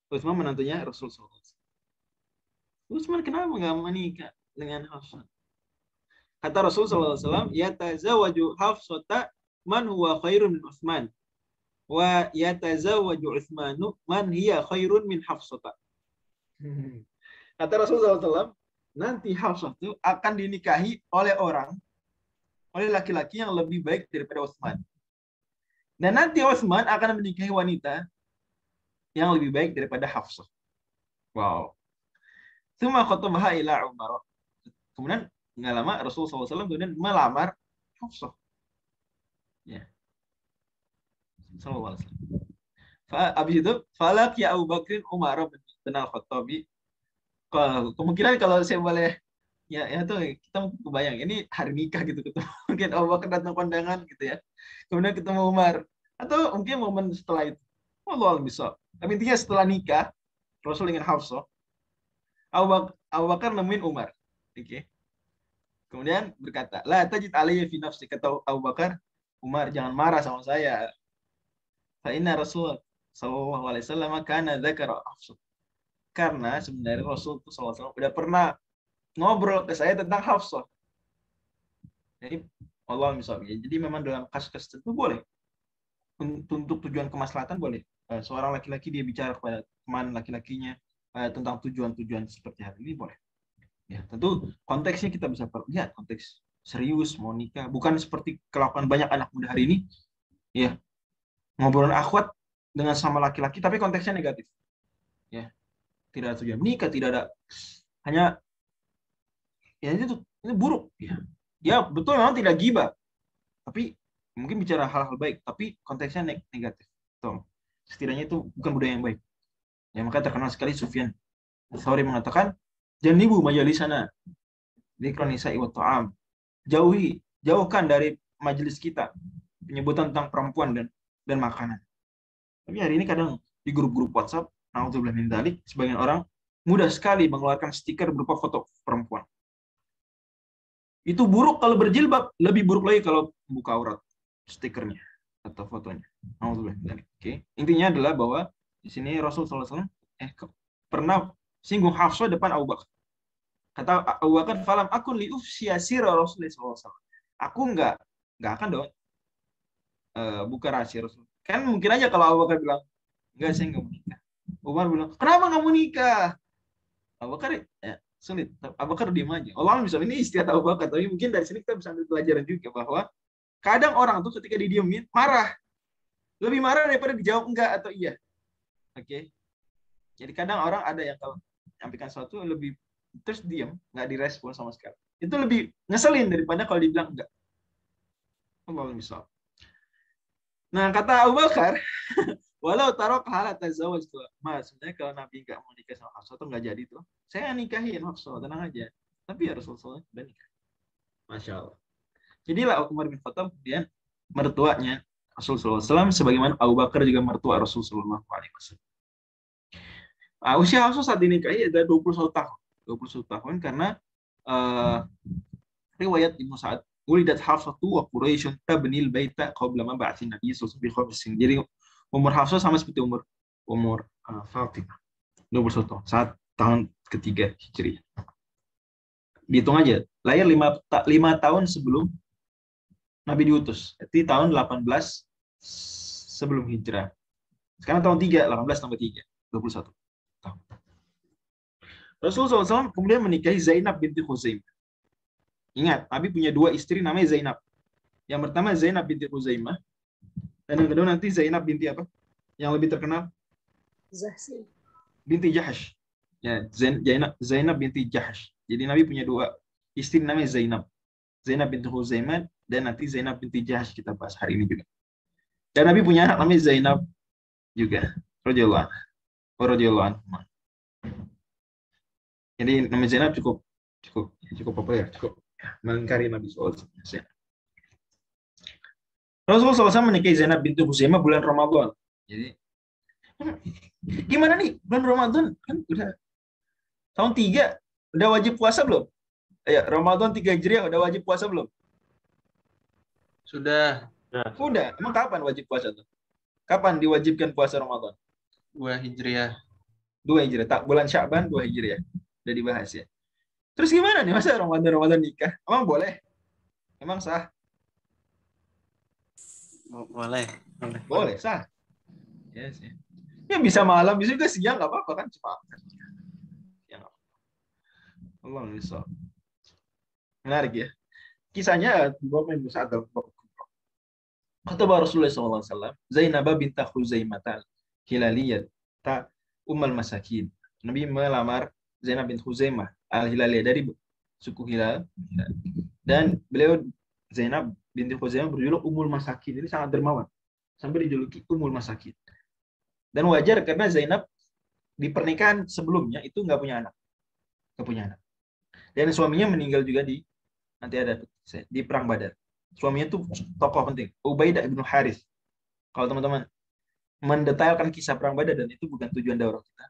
Utsman menantunya Rasul SAW. Utsman kenapa nggak menikah dengan Hafsah? Kata Rasul SAW, yatazawwaju Hafsata man huwa khairun min Utsman. Wa yatazawwaju Utsmanu man hiya khairun min Hafsata. Kata Rasulullah SAW, nanti Hafsah itu akan dinikahi oleh laki-laki yang lebih baik daripada Utsman. Dan nanti Utsman akan menikahi wanita yang lebih baik daripada Hafsah. Wow. Tsumma khatabaha ila Umar. Kemudian nggak lama Rasulullah SAW kemudian melamar Hafsah. Ya. Sallallahu alaihi wasallam. Habis itu, falak ya Abu Bakrin Umar bin Al-Khattabi. Kemungkinan kalau saya boleh ya tuh kita kebayang ini hari nikah gitu ketemu mungkin Abu Bakar datang kondangan gitu ya, kemudian ketemu Umar atau mungkin momen setelah itu, Allah bisa. Tapi intinya setelah nikah Rasul dengan Hafsah, Abu Bakar nemuin Umar, oke. Kemudian berkata, la tajid alayya fi nafsi, kata Abu Bakar, Umar jangan marah sama saya, fa inna Rasul sallallahu alaihi wasallam kana dzakara Hafsah, karena sebenarnya Rasul sallallahu udah pernah ngobrol ke saya tentang Hafsah. Jadi Allah misalnya. Jadi memang dalam kasus-kasus tertentu boleh. Untuk tujuan kemaslahatan boleh. Seorang laki-laki dia bicara kepada teman laki-lakinya tentang tujuan-tujuan seperti hal ini boleh. Ya, tentu konteksnya kita bisa lihat konteks serius mau nikah, bukan seperti kelakuan banyak anak muda hari ini. Ya, ngobrol akhwat dengan sama laki-laki tapi konteksnya negatif. Ya. Tidak ada tujuan menikah, tidak ada, hanya ya itu buruk ya. Ya betul memang tidak gibah, tapi mungkin bicara hal-hal baik, tapi konteksnya negatif. Tuh. Setidaknya itu bukan budaya yang baik. Ya maka terkenal sekali Sufyan Tsauri mengatakan, janibu majalisana dzikranisa wa ta'am. Jauhkan dari majelis kita penyebutan tentang perempuan dan makanan. Tapi hari ini kadang di grup-grup WhatsApp, naudzubillah min dzalik, sebagian orang mudah sekali mengeluarkan stiker berupa foto perempuan. Itu buruk kalau berjilbab, lebih buruk lagi kalau buka aurat stikernya atau fotonya. Oke. Intinya adalah bahwa di sini Rasul SAW pernah singgung Hafsah depan Abu Bakar. Kata Abu Bakar, "Falam akun li ufsya sirra Rasulullah SAW." Aku nggak akan dong buka rahasia Rasul. Kan mungkin aja kalau Abu Bakar bilang, "Enggak, saya nggak mau nikah." Umar bilang, "Kenapa nggak mau nikah?" Abu Bakar ya, sulit. Abu Bakar diam aja. Allah bisa, ini istiadat Abu Bakar. Tapi mungkin dari sini kita bisa ambil pelajaran juga bahwa kadang orang tuh ketika didiemin marah, lebih marah daripada dijawab enggak atau iya. Oke. Jadi kadang orang ada yang kalau menyampaikan sesuatu lebih terus diam, nggak direspon sama sekali. Itu lebih ngeselin daripada kalau dibilang enggak. Allah bisa. Nah kata Abu Bakar, Walau taruh halat tazawaj tuh. Mas, sebenarnya kalau Nabi nggak mau nikah sama Hafsah tuh nggak jadi tuh. Saya nikahin Hafsah, tenang aja. Tapi ya Rasulullah udah nikah. Masya Allah. Jadilah Umar bin Khattab kemudian mertuanya Rasulullah SAW, sebagaimana Abu Bakar juga mertua Rasulullah SAW. Usia Hafsah saat dinikahi ada 21 tahun. 21 tahun karena uh, riwayat Ibnu Sa'ad ulidat Hafsatu wa Quraisyun tabnil baita qabla ma ba'thin Nabi sallallahu alaihi wasallam. Jadi umur Hafsah sama seperti umur Fatimah. 21 saat tahun ketiga Hijriah. Dihitung aja, lahir 5 tahun sebelum Nabi diutus. Jadi tahun 18 sebelum Hijrah. Sekarang tahun 3, 18 tambah 3, 21 tahun. Rasulullah SAW kemudian menikahi Zainab binti Khuzaimah. Ingat, Nabi punya 2 istri namanya Zainab. Yang pertama Zainab binti Khuzaimah. Dan yang kedua nanti Zainab binti apa? Yang lebih terkenal? Zahsi. Binti Jahash. Ya, Zainab binti Jahash. Jadi Nabi punya 2 istri namanya Zainab. Zainab binti Khuzaimah dan nanti Zainab binti Jahash kita bahas hari ini juga. Dan Nabi punya anak namanya Zainab juga. Radhiyallahu anha. Jadi nama Zainab cukup populer, cukup melingkari Nabi SAW. Rasulullah SAW menikahi Zainab binti Khuzaimah bulan Ramadan. Jadi gimana nih bulan Ramadan kan udah tahun 3 udah wajib puasa belum? Ya, Ramadan 3 Hijriah udah wajib puasa belum? Sudah. Udah. Emang kapan wajib puasa tuh? Kapan diwajibkan puasa Ramadan? 2 Hijriah. 2 Hijriah. Tak bulan Sya'ban 2 Hijriah. Udah dibahas ya. Terus gimana nih masa Ramadan nikah? Emang boleh? Emang sah? Boleh, sah. Yes, ya. Ya bisa malam, bisa juga siang nggak apa-apa kan, cuma siang. Allah bisa. Menarik ya. Kisahnya Bapak Ibu saat dalam kata Rasulullah SAW, Zainab bint Khuzaimah Hilaliyah ta Ummul Masakin. Nabi melamar Zainab bint Khuzaimah al-Hilaliyah dari suku Hilal, dan beliau Zainab binti Khuzaimah berjuluk Ummul Masakin. Ini sangat dermawan sampai dijuluki Ummul Masakin. Dan wajar karena Zainab di pernikahan sebelumnya itu nggak punya anak. Dan suaminya meninggal juga nanti ada di perang Badar. Suaminya itu tokoh penting, Ubaidah bin Harith. Kalau teman-teman mendetailkan kisah perang Badar, dan itu bukan tujuan daurah kita.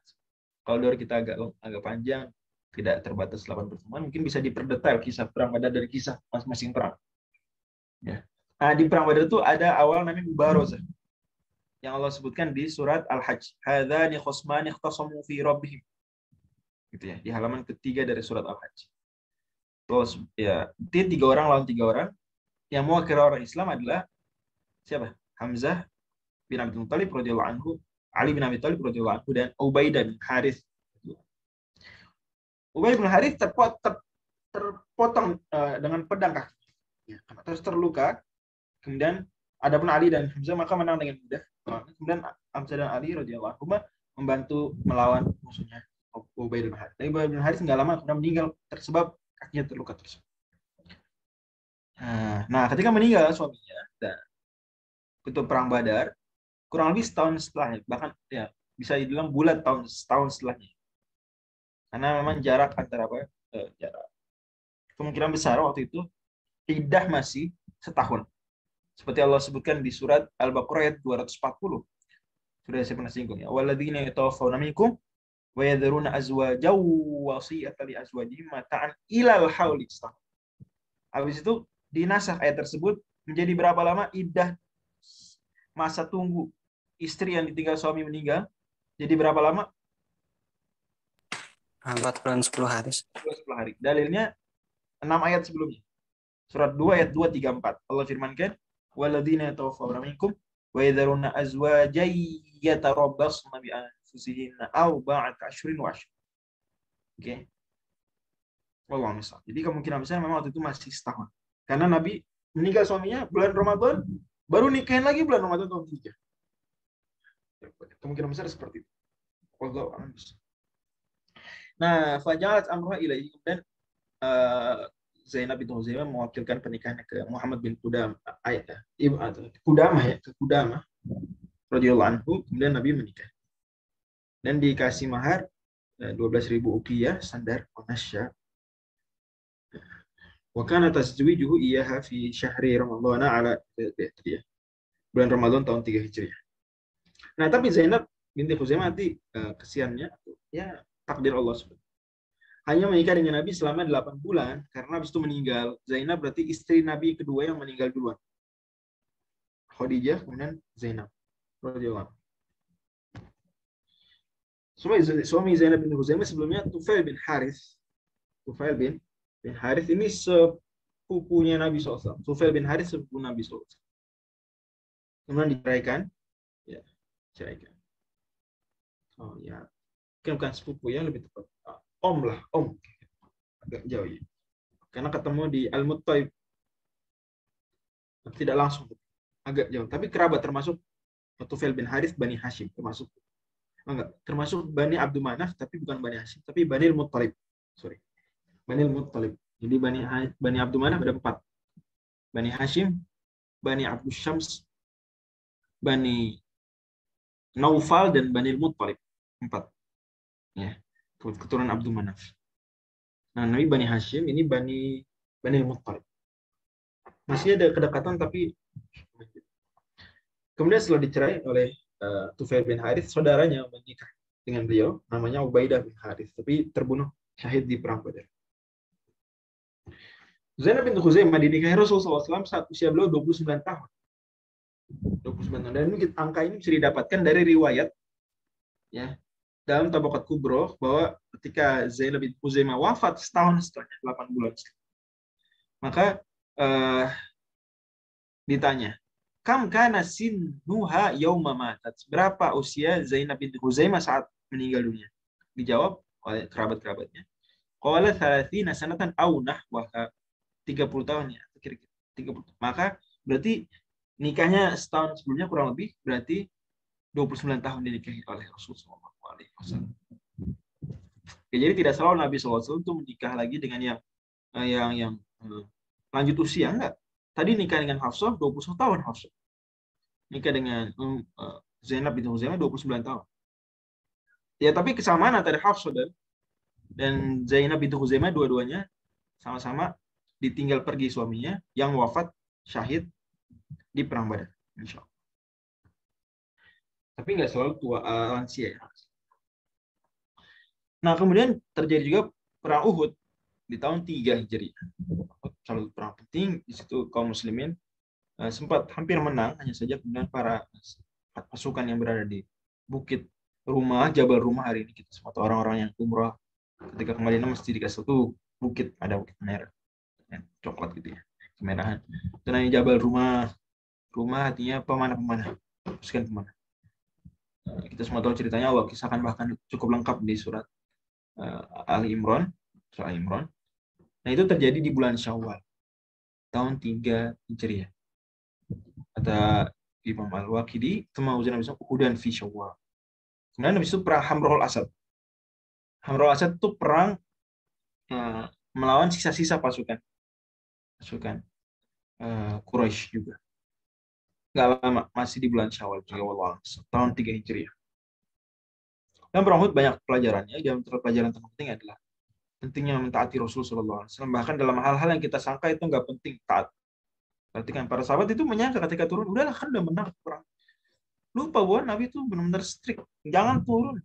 Kalau daurah kita agak panjang, tidak terbatas 8 pertemuan, mungkin bisa diperdetail kisah perang Badar dari kisah masing-masing perang. Ya. Nah, di perang Badar itu ada awal namanya Mubarozah yang Allah sebutkan di surat Al-Hajj. Hadzani khusmani ikhtasamu fi rabbihim. Gitu ya, di halaman ketiga dari surat Al-Hajj. Terus ya, 3 orang lawan 3 orang. Yang mewakili orang Islam adalah siapa? Hamzah bin Abi Thalib radhiyallahu anhu, Ali bin Abi Thalib radhiyallahu anhu, dan Ubaidah bin Harith. Ubaidah bin Harith terpotong dengan pedang kaki. Ya, terus terluka. Kemudian adapun Ali dan Hamzah maka menang dengan mudah. Kemudian Hamzah dan Ali radhiyallahu anhu membantu melawan musuhnya Ubaidah bin Harith. Tapi Ubaidah bin Harith nggak lama kemudian meninggal tersebab kakinya terluka terus. Nah, ketika meninggal suaminya, itu perang Badar, kurang lebih setahun setelahnya, bahkan ya bisa dibilang bulan setahun setelahnya. Karena memang jarak antara jarak kemungkinan besar waktu itu iddah masih setahun. Seperti Allah sebutkan di surat Al-Baqarah ayat 240. Sudah saya pernah singgung ya. Walladzina yatawaffawna minkum wa yadharuna azwajaw wasiyatan li azwajihim mata'an ilal hauli. Habis itu dinasakh ayat tersebut menjadi berapa lama iddah masa tunggu istri yang ditinggal suami meninggal. Jadi berapa lama? 4 bulan 10 hari. 10 hari. Dalilnya 6 ayat sebelumnya. Surat 2 ayat 2, 3, 4. Allah firmankan, walladzina yatawaffawna minkum wa yadharuna azwajan yatarabbasna bi anfusihinna arba'ata asyhurin wa asyhr. Oke. Wallahu a'lam. Jadi kemungkinan besar memang waktu itu masih setahun. Karena Nabi meninggal suaminya bulan Ramadan, baru nikahin lagi bulan Ramadan tahun 3. Kemungkinan besar seperti itu. Wallahu a'lam. Nah, fajalat amruha ilaihi, kemudian Zainab binti Khuzaimah mewakilkan pernikahannya ke Muhammad bin Qudamah, ke Qudamah. radhiyallahu anhu, kemudian Nabi menikah. Dan dikasih mahar 12.000 uqiyah, sandar, wanasya. Wa kana tazwijuhu iyyaha fi syahri Ramadan ala bulan Ramadan tahun 3 Hijriah. Nah, tapi Zainab binti Khuzaimah nanti kesiannya ya takdir Allah SWT. Hanya menikah dengan Nabi selama 8 bulan karena habis itu meninggal. Zainab berarti istri Nabi kedua yang meninggal duluan. Khadijah kemudian Zainab radhiyallahu anha. Suami Zainab bin Khuzaimah sebelumnya Tufail bin Harith. Tufail bin Harith ini sepupunya Nabi SAW. Tufail bin Harith sepupu Nabi SAW. Kemudian diceraikan. Ya, ceraikan. Oh ya, bukan sepupu ya, lebih tepat. Om lah, om. Agak jauh ya. Karena ketemu di Al-Muttalib. Tidak langsung. Agak jauh. Tapi kerabat termasuk Tufail bin Harith, Bani Hashim. Termasuk. Enggak, termasuk Bani Abdul Manaf, tapi bukan Bani Hashim. Tapi Bani Al-Muttalib. Sorry. Bani Al-Muttalib. Jadi Bani Abdul Manaf ada 4. Bani Hashim, Bani Abdul Syams, Bani Naufal, dan Bani Al-Muttalib. 4. Ya. Keturunan Abdul Manaf. Nah, Nabi Bani Hashim, ini Bani Al-Muttalib. Masih ada kedekatan, tapi kemudian setelah dicerai oleh Tufail bin Harith, saudaranya menikah dengan beliau, namanya Ubaidah bin Harith, tapi terbunuh syahid di perang Badar. Zainab bin Khuzaimah dinikahi Rasulullah SAW saat usia beliau 29 tahun. 29 tahun. Dan angka ini bisa didapatkan dari riwayat ya dalam Tabaqat Kubro bahwa ketika Zainab bin Khuzaimah wafat setahun setelahnya, 8 bulan setelah, maka ditanya, kam kana sinnuha yauma matat? Berapa usia Zainab binti Khuzaimah saat meninggal dunia? Dijawab oleh kerabat-kerabatnya. Qala 30 sanatan aw nahwaha. 30 tahun ya, kira-kira 30. Maka berarti nikahnya setahun sebelumnya kurang lebih berarti 29 tahun dinikahi oleh Rasulullah SAW. Ya, jadi tidak selalu Nabi SAW itu menikah lagi dengan yang lanjut usia, enggak. Tadi nikah dengan Hafsah 21 tahun Hafsah. Nikah dengan Zainab binti Khuzaimah 29 tahun. Ya, tapi kesamaan antara Hafsah dan Zainab binti Khuzaimah dua-duanya sama-sama ditinggal pergi suaminya yang wafat syahid di perang Badar. Insyaallah. Tapi nggak selalu tua lansia ya. Nah, kemudian terjadi juga perang Uhud di tahun 3 Hijriah. Salah satu perang penting di situ kaum muslimin sempat hampir menang, hanya saja kemudian para pasukan yang berada di bukit rumah, Jabal Rumah, hari ini kita semua orang-orang yang umrah ketika kembali mesti dikasih satu bukit, ada bukit merah, coklat gitu ya, kemerahan. Dan ini Jabal Rumah artinya pemanah-pemanah, pasukan pemanah. Kita semua tahu ceritanya, Allah kisahkan bahkan cukup lengkap di surat Ali Imran, surah Ali Imran. Nah, itu terjadi di bulan Syawal tahun 3 Hijriah. Kata Imam Al-Waqidi, "Tama uzana bisa Uhudan fi Syawal." Kemudian habis itu perang Hamrul Asad. Hamrul Asad itu perang melawan sisa-sisa pasukan Quraisy juga. Nggak lama, masih di bulan Syawal juga, tahun 3 Hijriah. Dan perang Uhud banyak pelajarannya. Yang pelajaran terpenting adalah pentingnya mentaati Rasulullah SAW. Bahkan dalam hal-hal yang kita sangka itu nggak penting, taat. Perhatikan, para sahabat itu menyangka ketika turun, udahlah kan udah menang perang. Lupa bahwa Nabi itu benar-benar strict. Jangan turun.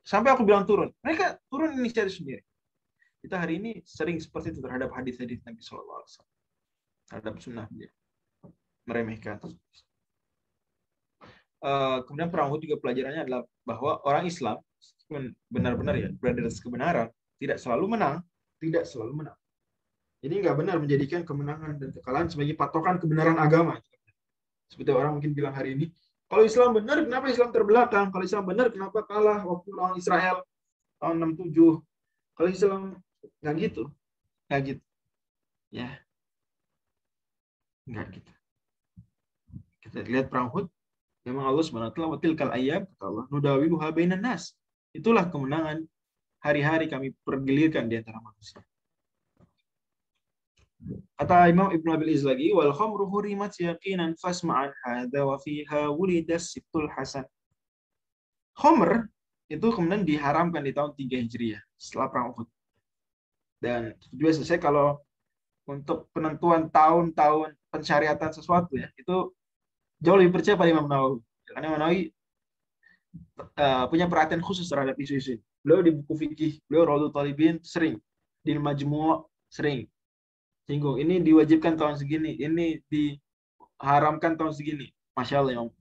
Sampai aku bilang turun. Mereka turun inisiatif sendiri. Kita hari ini sering seperti itu terhadap hadis-hadis Nabi SAW. Terhadap sunnah dia. Meremehkan. Kemudian perang Uhud juga pelajarannya adalah bahwa orang Islam benar-benar ya berada di atas kebenaran, tidak selalu menang. Jadi nggak benar menjadikan kemenangan dan kekalahan sebagai patokan kebenaran agama. Seperti orang mungkin bilang hari ini, kalau Islam benar, kenapa Islam terbelakang? Kalau Islam benar, kenapa kalah waktu lawan Israel tahun 67? Kalau Islam nggak gitu. Ya, nggak gitu. Kita lihat perang Uhud, memang Allah SWT wa tilkal ayyam, kata Allah, nudawiluha bainan nas. Itulah kemenangan hari-hari kami pergilirkan di antara manusia. Kata Imam Ibnu Abil Izz lagi, wal khamru hurimat yaqinan fasma'an hadza wa fiha wulidas sibtul hasan. Khamr itu kemudian diharamkan di tahun 3 Hijriah setelah perang Uhud. Dan juga selesai kalau untuk penentuan tahun-tahun pensyariatan sesuatu ya, itu jauh lebih percaya pada Imam Nawawi. Karena Imam Nawawi punya perhatian khusus terhadap isu-isu. Beliau di buku fikih, beliau Raudhul Talibin sering, di Majmu' sering singgung. Ini diwajibkan tahun segini, ini diharamkan tahun segini. Masya Allah Imam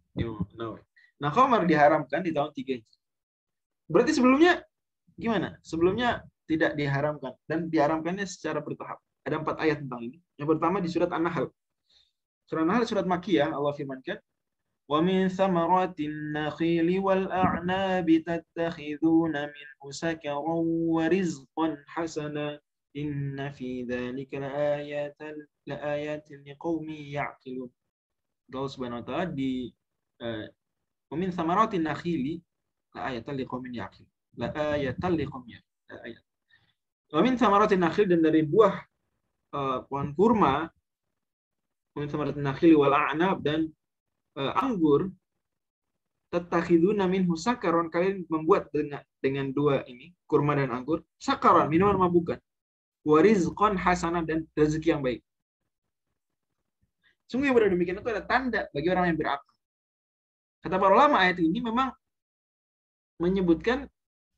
Nawawi. Nah, khamar diharamkan di tahun 3. Berarti sebelumnya gimana? Sebelumnya tidak diharamkan dan diharamkannya secara bertahap. Ada 4 ayat tentang ini. Yang pertama di surat An-Nahl. Surat An-Nahl surat Makkiyah, Allah firmankan, وَمِنْ ثَمَرَاتِ النَّخِيلِ وَالْأَعْنَابِ تَتَّخِذُونَ مِنْهُ سَكَرًا وَرِزْقًا حَسَنًا إِنَّ فِي ذَلِكَ لَآيَاتٍ لِقَوْمٍ يَعْقِلُونَ. Allah Subhanahu wa taala di وَمِنْ ثَمَرَاتِ النَّخِيلِ لَآيَةً لِقَوْمٍ يَعْقِلُونَ. لَآيَةً لِقَوْمٍ يَعْقِلُونَ. وَمِنْ ثَمَرَاتِ النَّخِيلِ, dan dari buah pohon kurma, وَمِنْ ثَمَرَاتِ النَّخِيلِ وَالْأَعْنَابِ, dan anggur, tattakhiduna minhu sakaron, kalian membuat dengan dua ini, kurma dan anggur, sakaron, minuman mabukan, wa rizqan hasanah, dan rezeki yang baik. Sungguh yang berada demikian itu ada tanda bagi orang yang berakal. Kata para ulama, ayat ini memang menyebutkan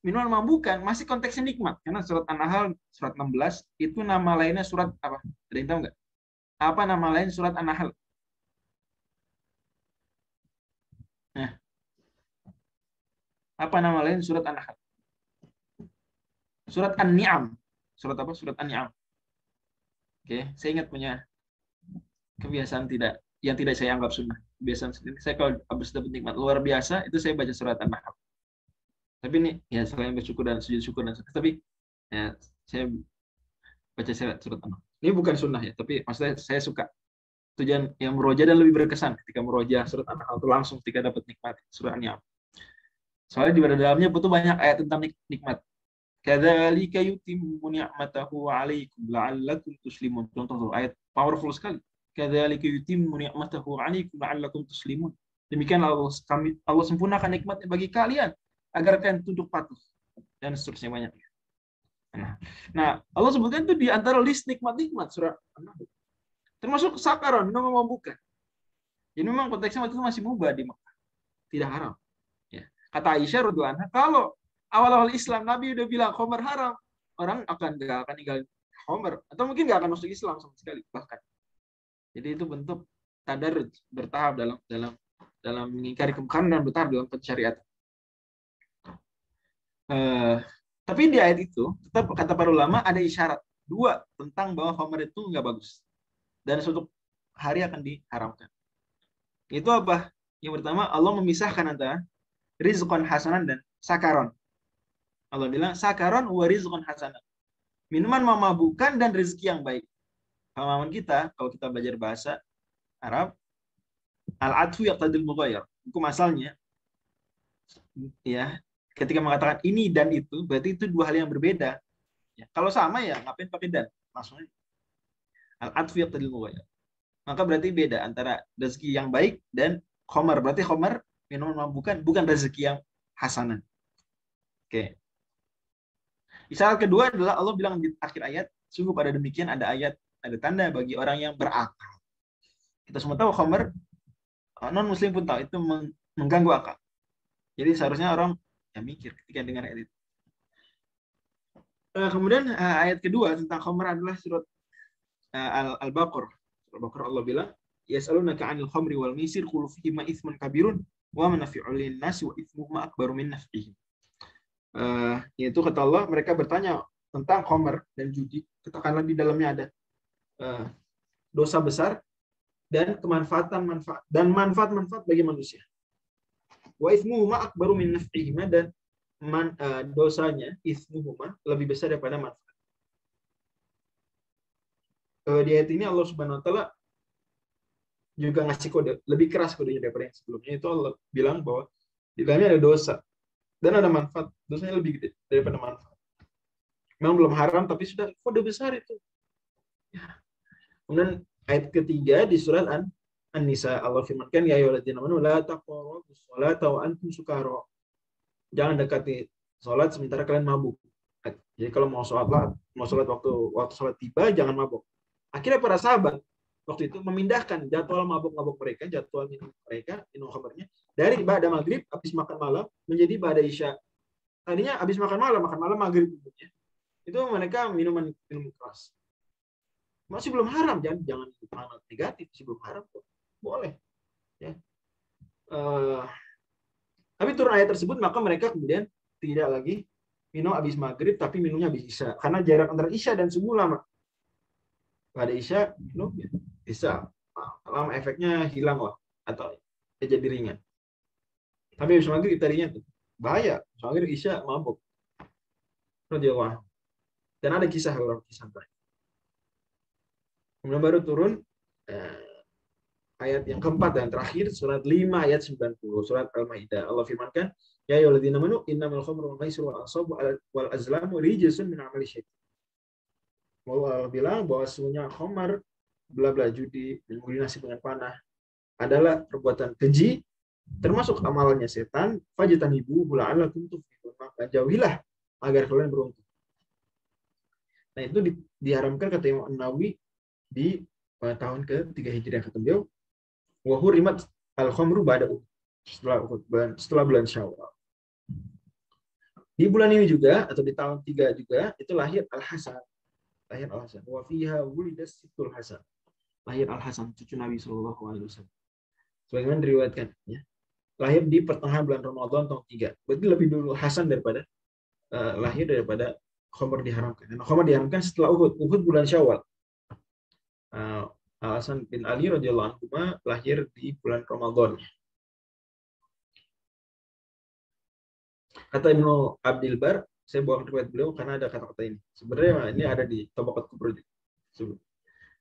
minuman mabukan masih konteksnya nikmat, karena surat An-Nahl surat 16 itu nama lainnya surat apa? Ada yang tahu nggak? Apa nama lain surat An-Nahl? Nah, apa nama lain surat An-Nahl? Surat An-Ni'am. Surat apa? Surat An-Ni'am. Oke, saya ingat punya kebiasaan yang tidak saya anggap sunnah. Kebiasaan sendiri. Saya kalau habis dapat nikmat luar biasa, itu saya baca surat An-Nahl. Tapi ini ya selain bersyukur dan sujud syukur dan tapi ya saya baca surat An-Nahl. Ini bukan sunnah ya, tapi maksudnya saya suka. Tujuan yang meroja dan lebih berkesan ketika meroja surat An-Nahl itu langsung ketika dapat nikmat surat An-Ni'am. Soalnya di dalamnya betul banyak ayat tentang nikmat. Kadzalika yutimmu ni'matahu 'alaikum la'allakum tuslimun. Contoh ayat powerful sekali. Kadzalika yutimmu ni'matahu 'alaikum la'allakum tuslimun. Demikian Allah sempurnakan nikmatnya bagi kalian agar kalian tunduk patuh, dan seterusnya banyak. Nah, Allah sebutkan itu di antara list nikmat-nikmat surah An-Nahl. Termasuk sakaron, minuman memabukkan. Jadi memang konteksnya waktu itu masih mubah di Mekah, tidak haram. Ya. Kata Aisyah radhiyallahu anha, kalau awal-awal Islam Nabi udah bilang khamr haram, orang nggak akan tinggal khamr, atau mungkin nggak akan masuk Islam sama sekali bahkan. Jadi itu bentuk tadarruj, bertahap dalam mengingkari kemungkaran dan bertahap dalam pensyariatan. Tapi di ayat itu tetap kata para ulama ada isyarat dua tentang bahwa khamr itu nggak bagus dan suatu hari akan diharamkan. Itu apa? Yang pertama, Allah memisahkan antara rizqan hasanan dan sakaron. Allah bilang sakaron wa rizqan hasanan. Minuman memabukkan dan rezeki yang baik. Pemahaman kita, kalau kita belajar bahasa Arab, al-atfu yaqtadil mughayyar. Hukum asalnya, ya, ketika mengatakan ini dan itu, berarti itu dua hal yang berbeda. Ya, kalau sama ya, ngapain pakai dan? Maksudnya, al-atfu yaqtadil mughayyar. Maka berarti beda antara rezeki yang baik dan khamar. Berarti khamar, minuman bukan rezeki yang hasanah. Oke. Isyarat kedua adalah Allah bilang di akhir ayat, sungguh pada demikian ada tanda bagi orang yang berakal. Kita semua tahu khamar, non muslim pun tahu itu mengganggu akal. Jadi seharusnya orang ya mikir ketika dengar ayat itu. Kemudian ayat kedua tentang khamar adalah surat Al-Baqarah. Al-Baqarah Allah bilang, yas'alunaka 'anil khamri wal maisir qul fihima itsmun kabirun wa manafi'u lin-nasi wa itsmuhuma akbaru min naf'ihim. Yaitu kata Allah, mereka bertanya tentang khamr dan judi, katakanlah di dalamnya ada dosa besar dan manfaat bagi manusia. Wa itsmuhuma akbaru min naf'ihim, dan dosanya itsmuhuma lebih besar daripada manfaat. Di ayat ini Allah Subhanahu wa taala juga ngasih kode, lebih keras kodenya daripada yang sebelumnya. Itu Allah bilang bahwa di dalamnya ada dosa dan ada manfaat. Dosanya lebih gede daripada manfaat. Memang belum haram, tapi sudah kode besar itu. Ya. Kemudian ayat ketiga di surat An-Nisa, Allah firmankan, ya ayyuhalladzina amanu la taqrabus sholata wa antum sukara. Jangan dekati sholat sementara kalian mabuk. Jadi kalau mau sholat waktu sholat tiba, jangan mabuk. Akhirnya para sahabat waktu itu memindahkan jadwal mabuk-mabuk mereka, jadwal minum mereka, minum khamrnya, dari ba'da maghrib, habis makan malam, menjadi ba'da isya. Tadinya habis makan malam maghrib. Itu mereka minum keras. Masih belum haram, jangan negatif, masih belum haram kok. Boleh. Ya. Tapi turun ayat tersebut, maka mereka kemudian tidak lagi minum habis maghrib, tapi minumnya habis isya. Karena jarak antara isya dan subuh lama. Pada isya, minum isya. Lama efeknya hilang lah. Atau jadi ringan. Tapi habis maghrib tadinya bahaya. Maghrib isya mabuk. Dan ada kisah mereka. Kemudian baru turun ayat yang keempat dan terakhir, surat 5 ayat 90, surat Al-Maidah. Allah firmankan, ya ayyuhalladzina amanu innamal khamru wal maisiru wal ansabu wal azlamu rijsun min amali syaitan. Allah bilang bahwa sesungguhnya khamar, bla judi, menggulingasi dengan panah adalah perbuatan keji, termasuk amalannya setan. Fajtanibuhu la'allakum tuflihun. Maka jauhilah agar kalian beruntung. Nah, itu diharamkan kata Imam An-Nawawi di tahun ke-3 Hijriah, kata beliau, wa hurimat al-khamru ba'da setelah bulan Syawal. Di bulan ini juga atau di tahun 3 juga itu lahir Al-Hasan. Wa fiha wulida Sibtul Hasan. Lahir Al-Hasan, cucu Nabi sallallahu alaihi wasallam. Sebagaimana diriwayatkan, ya. Lahir di pertengahan bulan Ramadan tahun 3. Berarti lebih dulu Hasan lahir daripada khamr diharamkan. Karena khamr diharamkan setelah Uhud. Uhud bulan Syawal. Al-Hasan bin Ali radhiyallahu anhu lahir di bulan Ramadan. Kata Ibnu Abdul Bar, saya bawa riwayat beliau karena ada kata-kata ini. Sebenarnya ini ada di Tabaqat Kubra.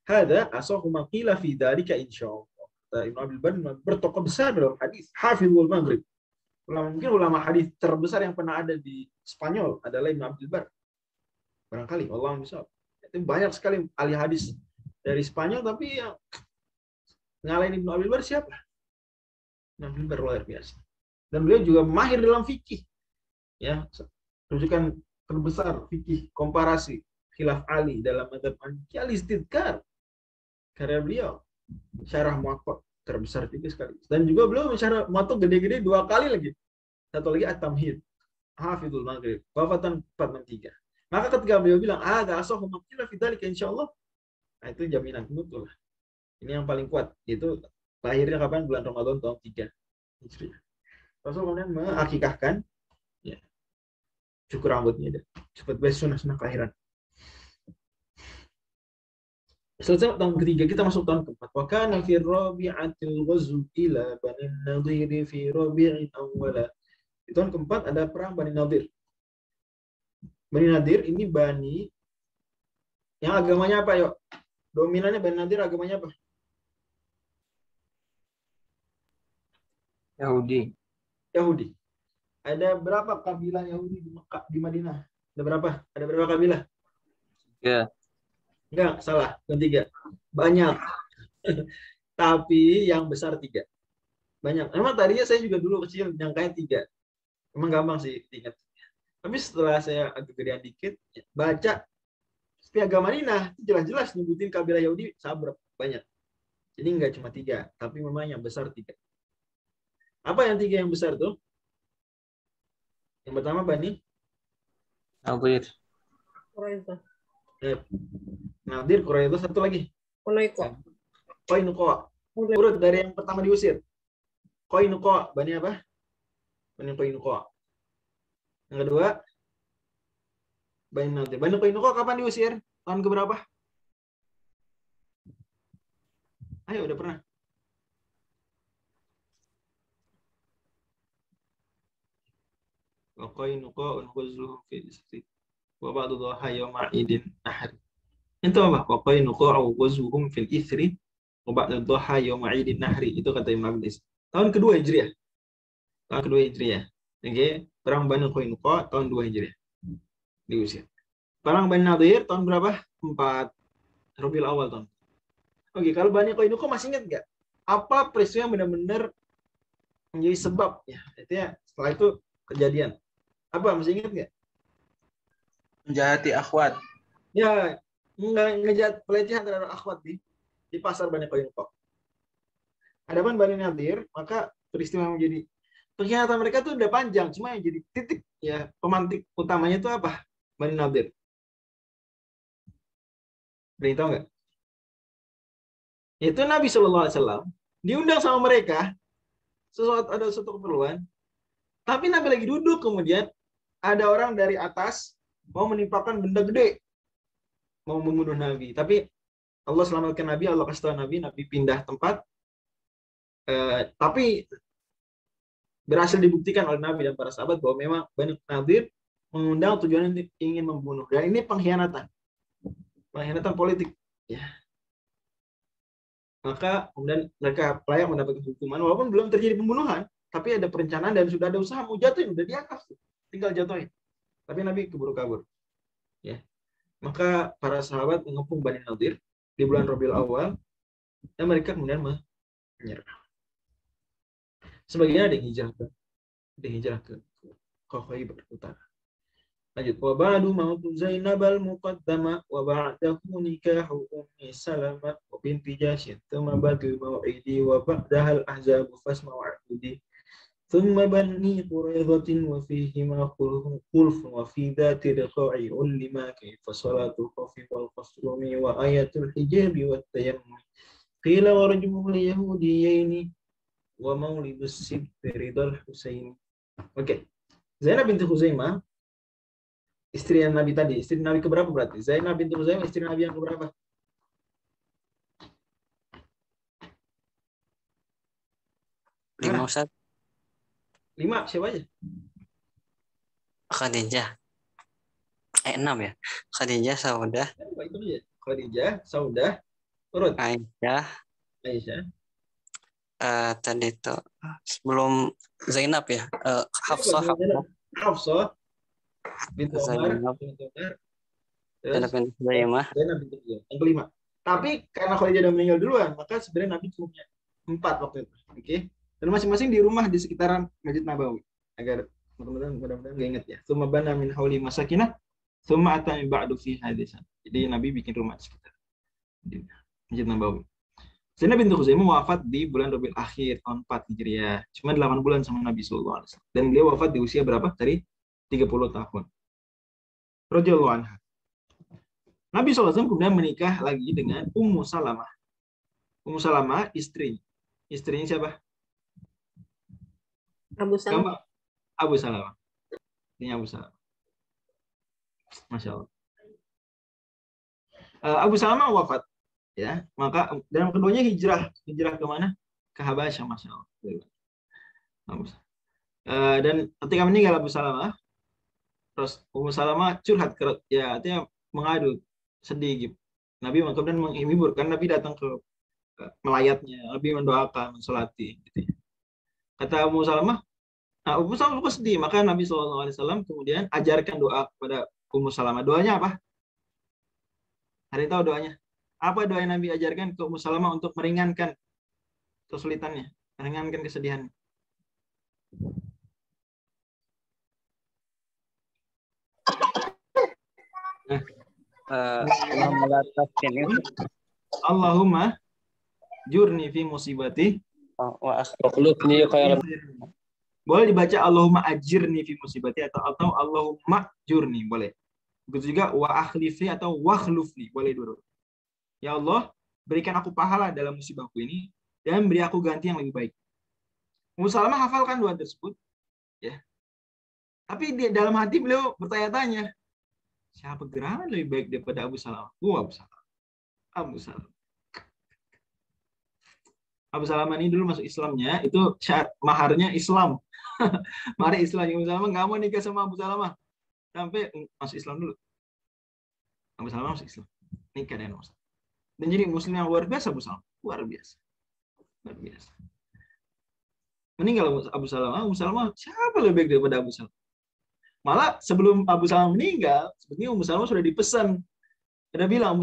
Hada asahu ma qila fi dzalika insyaallah. Kata Ibnu Abdul Bar bertokoh besar dalam hadis, Hafizul Maghrib. Mungkin ulama hadis terbesar yang pernah ada di Spanyol adalah Ibnu Abdul Bar. Barangkali Allah bisa. Itu banyak sekali ahli hadis dari Spanyol, tapi yang ngalahin Ibnu Abdul Bar siapa? Ibnu Abdul Bar luar biasa. Dan beliau juga mahir dalam fikih. Ya, rujukan terbesar fikih komparasi khilaf Ali dalam madzhab Maliki al-Istidkar. Karya beliau syarah Muwatta terbesar juga sekali. Dan juga beliau mensyarah Muwatta gede-gede 2 kali lagi. Satu lagi At-Tamhid, Hafizul Maghrib, wafatan 463. Maka ketika beliau bilang, ada asahu maqila fi dzalika insyaallah, nah itu jaminan betul. Ini yang paling kuat, yaitu lahirnya kapan? Bulan Ramadan tahun 3 Hijriah. Rasul kemudian mengakikahkan, ya, cukur rambutnya, cepat best sunah kelahiran. Selesai tahun ketiga, kita masuk tahun keempat. Wa kana fi rabi'atil ghazw ila Bani Nadir fi rabi'in awwala. Di tahun keempat ada perang Bani Nadir. Bani Nadir ini Bani yang agamanya apa, yuk? Dominannya Bani Nadir agamanya apa? Yahudi. Ada berapa kabilah Yahudi di Mekah, di Madinah? Ada berapa? Ada berapa kabilah? Ya. Enggak, salah. Yang 3. Banyak. Tapi yang besar 3. Banyak. Memang tadinya saya juga dulu kecil nyangkanya 3. Emang gampang sih diingat. Tapi setelah saya agak gedean dikit, baca Piagam Madinah, jelas-jelas nyebutin kabilah Yahudi sabar banyak. Jadi enggak cuma 3, tapi memang yang besar 3. Apa yang 3 yang besar tuh? Yang pertama Bani Nadir. Nadir, Quraidah, satu lagi. Qainuqa. Urut dari yang pertama diusir. Qainuqa, Bani apa? Bani Qainuqa. Yang kedua Bani Nadir. Bani Qainuqa kapan diusir? Tahun keberapa? Ayo, udah pernah. Wa Qainuqa unghuzluhum fi isri wa ba'du dhaha yawma idin nahri. Itu apa? Wa Qainuqa unghuzluhum fil isri wa ba'du dhaha yawma idin nahri. Itu kata Imam Ibnu. Tahun kedua Hijriah. Oke, perang Bani Qainuqa tahun 2 Hijriah. Diusir. Perang Bani Nadir tahun berapa? 4 Rabiul Awal tahun. Oke, kalau Bani Qainuqa masih ingat nggak? Apa peristiwa yang benar-benar menjadi sebab ya? Itu ya, setelah itu kejadian. Apa masih ingat nggak? Menjahati akhwat. Ya, ngejat pelecehan terhadap akhwat di pasar Bani Qainuqa. Adapun Bani Nadir, maka peristiwa yang menjadi pengkhianatan mereka tuh udah panjang, cuma yang jadi titik ya pemantik utamanya itu apa? Bani Nadir. Beritahu tahu nggak? Itu Nabi Shallallahu Alaihi Wasallam diundang sama mereka ada suatu keperluan, tapi Nabi lagi duduk, kemudian ada orang dari atas mau menimpakan benda gede, mau membunuh Nabi. Tapi Allah selamatkan Nabi, Allah kasih tahu Nabi pindah tempat. Tapi berhasil dibuktikan oleh Nabi dan para sahabat bahwa memang Bani Nadir mengundang tujuannya ingin membunuh. Dan ini pengkhianatan politik. Ya. Maka kemudian mereka layak mendapatkan hukuman walaupun belum terjadi pembunuhan, tapi ada perencanaan dan sudah ada usaha mau jatuhin, udah diangkat, tinggal jatuhin. Tapi Nabi keburu kabur. Ya. Maka para sahabat mengepung Bani Nadir di bulan Rabiul Awal dan mereka kemudian menyerah. Sebagian ada yang hijrah ke Khaybar utara. Lanjut, wa ba'du mautu Zainab al-Muqaddamah wa ba'dahu nikahu Ummi Salamah wa binti Jashin thumma badul maw'idi wa ba'daha al-ahzab fasma wa'udi thumma bani Quraidatin wa fihima khulf wa fi dhati riqa'i ulima kayfa salatu khawfi wal qasrumi wa ayatul hijabi wa tayammum qila wa rajmul yahudiyaini wa maulidus sibti ridal Husaini. Oke. Zainab binti Khuzaimah, istri Nabi tadi, istri Nabi keberapa berarti? Zainab binti Khuzaimah istri Nabi yang keberapa? Lima, Ustaz. 5, siapa aja? Khadijah. 6 ya. Khadijah, Saudah, Itu aja. Khadijah, Saudah, urut. Aisyah. Tadi itu sebelum Zainab ya. Hafsah binti Umar, Zainab bin Zaimah. Zainab binti Khuzaimah. Yang kelima. Tapi karena Khadijah udah meninggal duluan, maka sebenarnya Nabi cuma punya 4 waktu itu. Oke. Dan masing-masing di rumah di sekitaran Masjid Nabawi. Agar teman-teman mudah-mudahan nggak ingat ya. Tsumma bana min hauli masakinah, tsumma ata min ba'du fi hadisan. Jadi Nabi bikin rumah di sekitar Masjid Nabawi. Zainab binti Khuzaimah wafat di bulan Rabiul Akhir tahun 4 Hijriah. Cuma 8 bulan sama Nabi sallallahu alaihi wasallam. Dan beliau wafat di usia berapa? Dari 30 tahun. Radhiyallahu anha. Nabi SAW kemudian menikah lagi dengan Ummu Salamah. Ummu Salamah istrinya siapa? Abu Salamah. Abu Salamah. Istrinya Abu Salamah. Masya Allah. Abu Salamah wafat, ya. Maka dan keduanya hijrah ke mana? Ke Habasyah, Masya Allah. Dan ketika meninggal Abu Salamah, terus Ummu Salamah curhat, ya, artinya mengadu, sedih gitu. Nabi kemudian menghibur, kan Nabi datang ke melayatnya, Nabi mendoakan, mensolati gitu. Kata Ummu Salamah, Ummu Salamah lupa sedih, maka Nabi SAW kemudian ajarkan doa kepada Ummu Salamah. Doanya apa? Ada yang tahu doanya? Apa doa yang Nabi ajarkan ke Ummu Salamah untuk meringankan kesulitannya, meringankan kesedihannya? Allahumma jurni fi musibati wa akhlifni khairan. Boleh dibaca Allahumma ajirni fi musibati atau Allahumma jurni, boleh. Begitu juga wa akhlifni atau wakhlufni, boleh dulu. Ya Allah, berikan aku pahala dalam musibahku ini dan beri aku ganti yang lebih baik. Ummu Salamah hafalkan doa tersebut, ya. Tapi di dalam hati beliau bertanya-tanya, siapa gerangan lebih baik daripada Abu Salamah? Abu Salamah. Abu Salamah ini dulu masuk Islamnya, itu syarat maharnya Islam. Mahar Islam. Abu Salamah nggak mau nikah sama Abu Salamah sampai masuk Islam dulu. Abu Salamah masuk Islam, nikah dengan Abu Salamah. Dan jadi muslim yang luar biasa Abu Salamah, luar biasa. Meninggal Abu Salamah, siapa lebih baik daripada Abu Salamah? Malah sebelum Abu Salamah meninggal, sebetulnya Abu Salamah sudah dipesan. Ada bilang Abu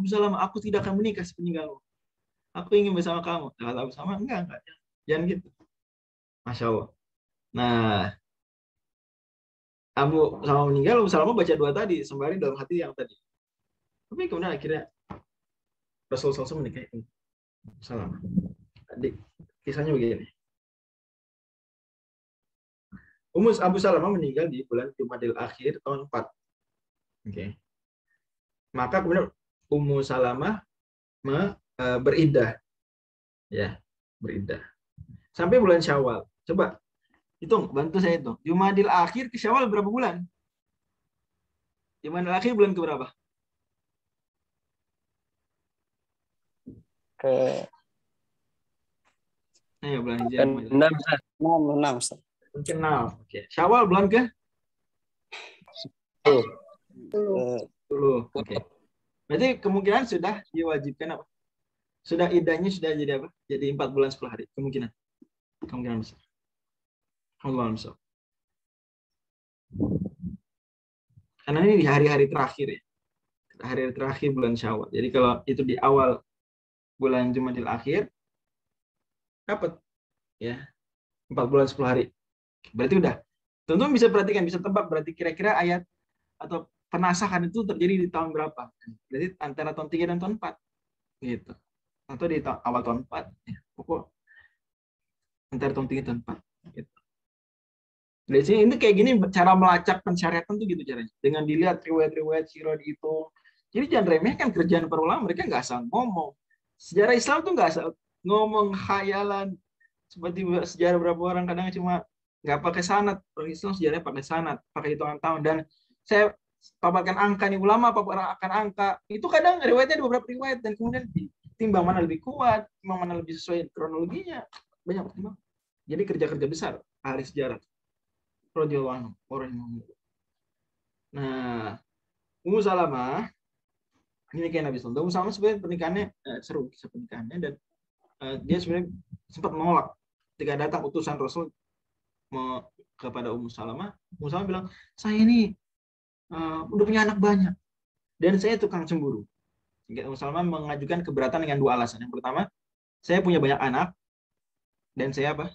Salamah, aku tidak akan menikah sepeninggalmu. Aku ingin bersama kamu. Kata Abu Salama, enggak. Jangan gitu. Masya Allah. Nah, Abu Salama meninggal, Abu Salama baca doa tadi, sembari dalam hati yang tadi. Tapi kemudian akhirnya Rasul SAW menikahi Abu Salama. Adik, kisahnya begini. Abu Salama meninggal di bulan Jumadil Akhir tahun 4. Oke. Maka kemudian Ummu Salamah beriddah. Ya, beriddah. Sampai bulan Syawal. Coba hitung, bantu saya hitung. Jumadil Akhir ke Syawal berapa bulan? Jumadil Akhir bulan ke berapa? Ke Ayo bulan Hijrah. 6. Mungkin 6. Oke. Syawal bulan ke? 10. Oke. Berarti kemungkinan sudah diwajibkan apa? Sudah iddahnya sudah jadi apa? Jadi 4 bulan 10 hari. Kemungkinan besar. Kemungkinan besar. Karena ini di hari-hari terakhir ya. Hari-hari terakhir bulan Syawal. Jadi kalau itu di awal bulan Jumadil Akhir, dapat ya 4 bulan 10 hari. Berarti udah. Tentu bisa perhatikan, bisa tebak berarti kira-kira ayat atau penasahan itu terjadi di tahun berapa. Berarti antara tahun 3 dan tahun 4. Gitu. Atau di awal tahun 4. Ya, pokok antara tahun 3 dan 4. Gitu. Dari sini ini kayak gini cara melacak pensyariatan tuh gitu caranya. Dengan dilihat riwayat-riwayat sirah itu. Jadi jangan remehkan kerjaan para ulama, mereka nggak asal ngomong. Sejarah Islam tuh nggak asal ngomong khayalan. Seperti sejarah beberapa orang kadang cuma nggak pakai sanad. Orang Islam sejarahnya pakai sanad, pakai hitungan tahun. Dan saya paparkan angka nih, ulama paparkan angka. Itu kadang riwayatnya ada beberapa riwayat dan kemudian timbang mana lebih kuat, timbang mana lebih sesuai kronologinya. Banyak timbang. Jadi kerja-kerja besar ahli sejarah. Nah, Ummu Salamah ini kayak Nabi Sallallahu. Ummu Salamah sebenarnya pernikahannya seru kisah pernikahannya dan dia sebenarnya sempat menolak ketika datang utusan Rasul kepada Ummu Salamah. Ummu Salamah bilang, saya ini udah punya anak banyak dan saya tukang cemburu. Ummu Salamah mengajukan keberatan dengan 2 alasan. Yang pertama, saya punya banyak anak dan saya apa?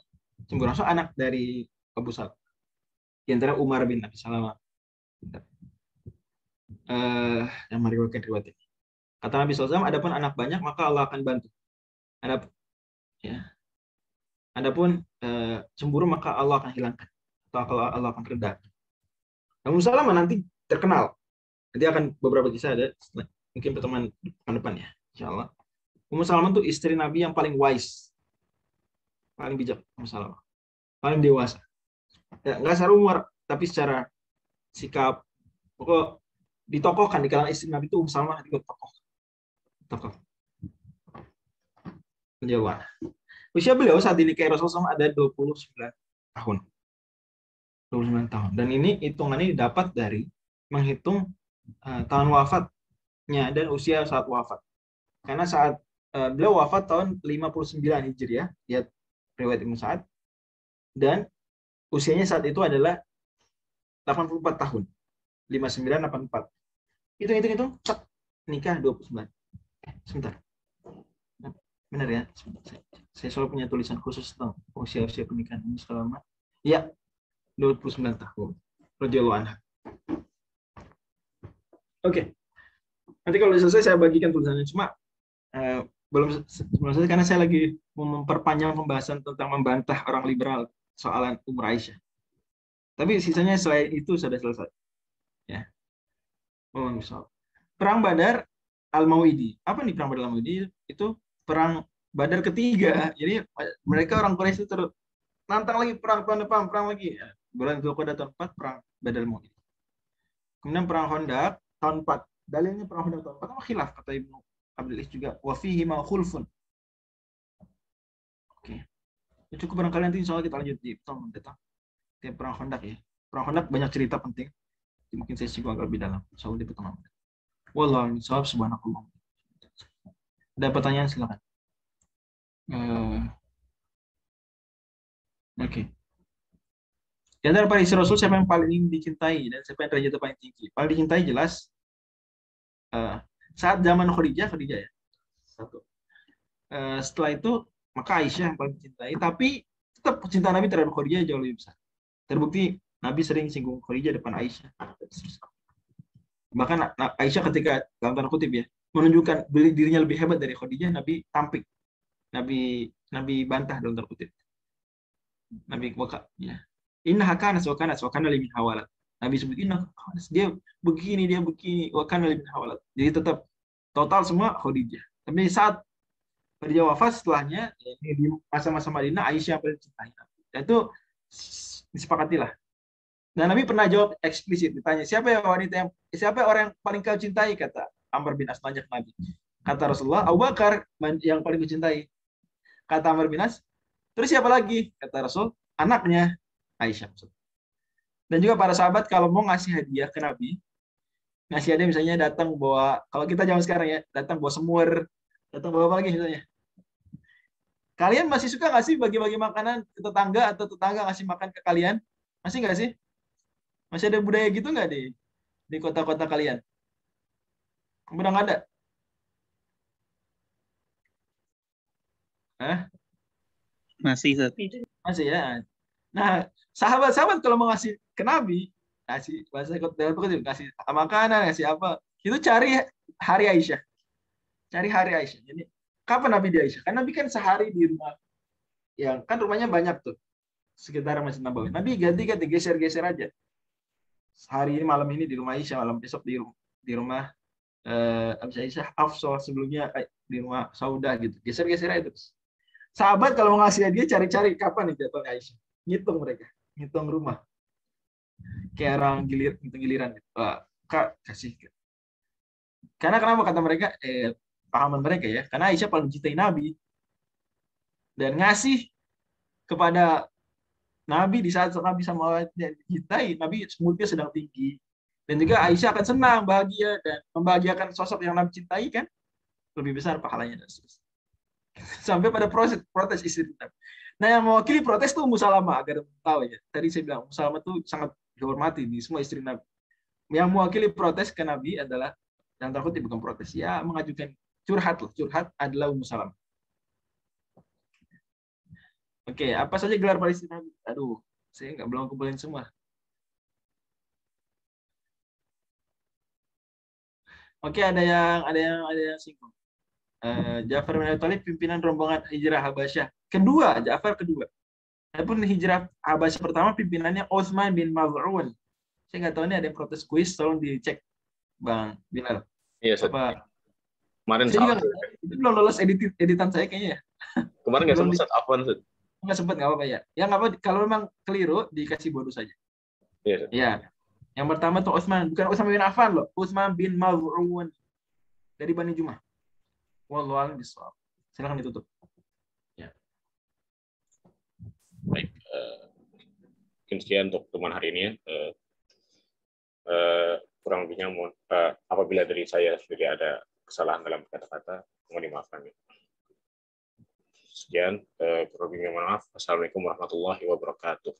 Cemburu. So, anak dari Abu Salamah. Di antara Umar bin Abi Salamah. Yang meriwayatkan riwayat ini. Kata Nabi SAW, adapun anak banyak maka Allah akan bantu. Adapun cemburu maka Allah akan hilangkan atau Allah akan redakan. Ummu Salamah nanti terkenal. Nanti akan beberapa kisah ada mungkin pertemuan depan ya, insyaallah. Ummu Salamah itu istri Nabi yang paling wise, paling bijak. Ummu Salamah paling dewasa. Ya, nggak secara umur, tapi secara sikap. Pokok ditokohkan di kalangan istri Nabi itu Ummu Salamah juga tokoh. Penjelasan. Usia beliau saat dinikahi Rasulullah ada 29 tahun. 29 tahun. Dan ini hitungannya didapat dari menghitung tahun wafatnya dan usia saat wafat. Karena saat beliau wafat tahun 59 Hijriah, lihat riwayat Ibnu Sa'ad. Dan usianya saat itu adalah 84 tahun. 59 84. Hitung. Cek. Nikah 29. Sebentar. Benar ya? Saya selalu punya tulisan khusus tentang usia pernikahan Ummu Salamah. Ya, 29 tahun. Radhiyallahu anha. Oke. Nanti kalau selesai saya bagikan tulisannya. Cuma belum selesai karena saya lagi memperpanjang pembahasan tentang membantah orang liberal soalan umur Aisyah. Tapi sisanya selain itu sudah selesai. Ya. Perang Badar Al-Mawidi. Apa nih perang Badar Al-Mawidi? Itu perang Badar ketiga. Jadi mereka orang Quraisy itu nantang lagi perang depan, perang lagi. Bulan Dzulqa'dah tahun 4 perang Badar Al-Mawidi. Kemudian perang Khandaq tahun 4. Dalilnya perang Khandaq tahun 4 sama khilaf kata Ibnu Abdul Is juga wa fihi ma khulfun. Oke. Ya, cukup barangkali nanti insya Allah kita lanjut di tentang perang Khandaq ya. Perang Khandaq banyak cerita penting. Mungkin saya singgung agak lebih dalam. Insya Allah di pertemuan. Wallahu a'lam. Subhanakallah. Ada pertanyaan silakan. Oke. Di antara para istri Rasul siapa yang paling dicintai dan siapa yang derajatnya paling tinggi? Paling dicintai jelas saat zaman Khadijah ya. Satu. Setelah itu maka Aisyah yang paling dicintai, tapi tetap cinta Nabi terhadap Khadijah jauh lebih besar. Terbukti Nabi sering singgung Khadijah depan Aisyah. Bahkan Aisyah ketika dalam tanda kutip ya menunjukkan dirinya lebih hebat dari Khadijah, Nabi tampik, Nabi bantah dalam tanda kutip. Nabi ya. Inna hakanas wa kanas wa kana limin hawalat. Nabi sebut inna hakanas, dia begini wa kana limin hawalat. Jadi tetap total semua Khadijah. Tapi saat Khadijah wafat setelahnya, di masa-masa Madinah, Aisyah yang paling cintai Nabi. Dan itu disepakatilah. Dan Nabi pernah jawab eksplisit, ditanya, siapa orang yang paling kau cintai? Kata Amr bin As, nanya ke Nabi. Kata Rasulullah, Abu Bakar yang paling kucintai. Kata Amr bin As, terus siapa lagi? Kata Rasul, anaknya Aisyah. Dan juga para sahabat kalau mau ngasih hadiah ke Nabi, ngasih hadiah misalnya datang bawa, kalau kita zaman sekarang ya, datang bawa semur, datang bawa apa lagi misalnya. Kalian masih suka nggak sih bagi-bagi makanan ke tetangga atau tetangga ngasih makan ke kalian? Masih nggak sih? Masih ada budaya gitu nggak di kota-kota kalian? Udah nggak ada? Hah? Masih, Ustaz. Masih ya. Nah, sahabat-sahabat kalau mau ngasih ke Nabi, ngasih bahasa kasih makanan, ngasih apa? Itu cari hari Aisyah. Cari hari Aisyah. Jadi kapan Nabi di Aisyah? Kan Nabi kan sehari di rumah. Yang kan rumahnya banyak tuh. Sekitar Masjid Nabawi. Nabi ganti-ganti, geser-geser aja. Hari ini malam ini di rumah Aisyah, malam besok di rumah Aisyah, Hafsah, sebelumnya di rumah Saudah gitu. Geser-geser aja terus. Sahabat kalau mau ngasih dia cari-cari kapan nih jadwalnya Aisyah. Ngitung mereka, ngitung rumah. Kayak orang giliran gitu. Kak kasih. Karena kenapa kata mereka pahaman mereka ya? Karena Aisyah paling mencintai Nabi dan ngasih kepada Nabi di saat Nabi sama dicintai, Nabi moodnya sedang tinggi. Dan juga Aisyah akan senang, bahagia, dan membahagiakan sosok yang Nabi cintai kan lebih besar pahalanya dan seterusnya. Sampai pada protes istri Nabi. Nah, yang mewakili protes tuh Ummu Salamah, agar tahu ya. Tadi saya bilang Ummu Salamah tuh sangat dihormati di semua istri Nabi. Yang mewakili protes ke Nabi adalah, yang terkutip bukan protes, ya mengajukan curhat loh. Curhat adalah Ummu Salamah. Oke, apa saja gelar para istri Nabi? Aduh, saya belum kumpulin semua. Oke, ada yang singgung. Ja'far bin Abi Thalib pimpinan rombongan hijrah Habasyah. Ja'far kedua. Adapun hijrah Habasyah pertama pimpinannya Utsman bin Maz'un. Saya nggak tahu ini ada yang protes kuis, tolong dicek Bang Bilal. Iya, apa? Kemarin saya juga itu belum lolos editan saya kayaknya ya. Kemarin nggak sempat Afwan, Ustaz. Nggak sempat, nggak apa-apa ya. Ya nggak apa, kalau memang keliru dikasih bonus saja. Iya. Ya. Yang pertama tuh Utsman, bukan Utsman bin Affan loh. Utsman bin Maz'un dari Bani Jumah. Wallahu a'lam bishawab. Silakan ditutup. Ya. Baik. Mungkin sekian untuk teman hari ini ya. Kurang lebihnya apabila dari saya sudah ada kesalahan dalam kata-kata, mohon dimaafkan. Sekian, kurang lebihnya maaf. Assalamualaikum warahmatullahi wabarakatuh.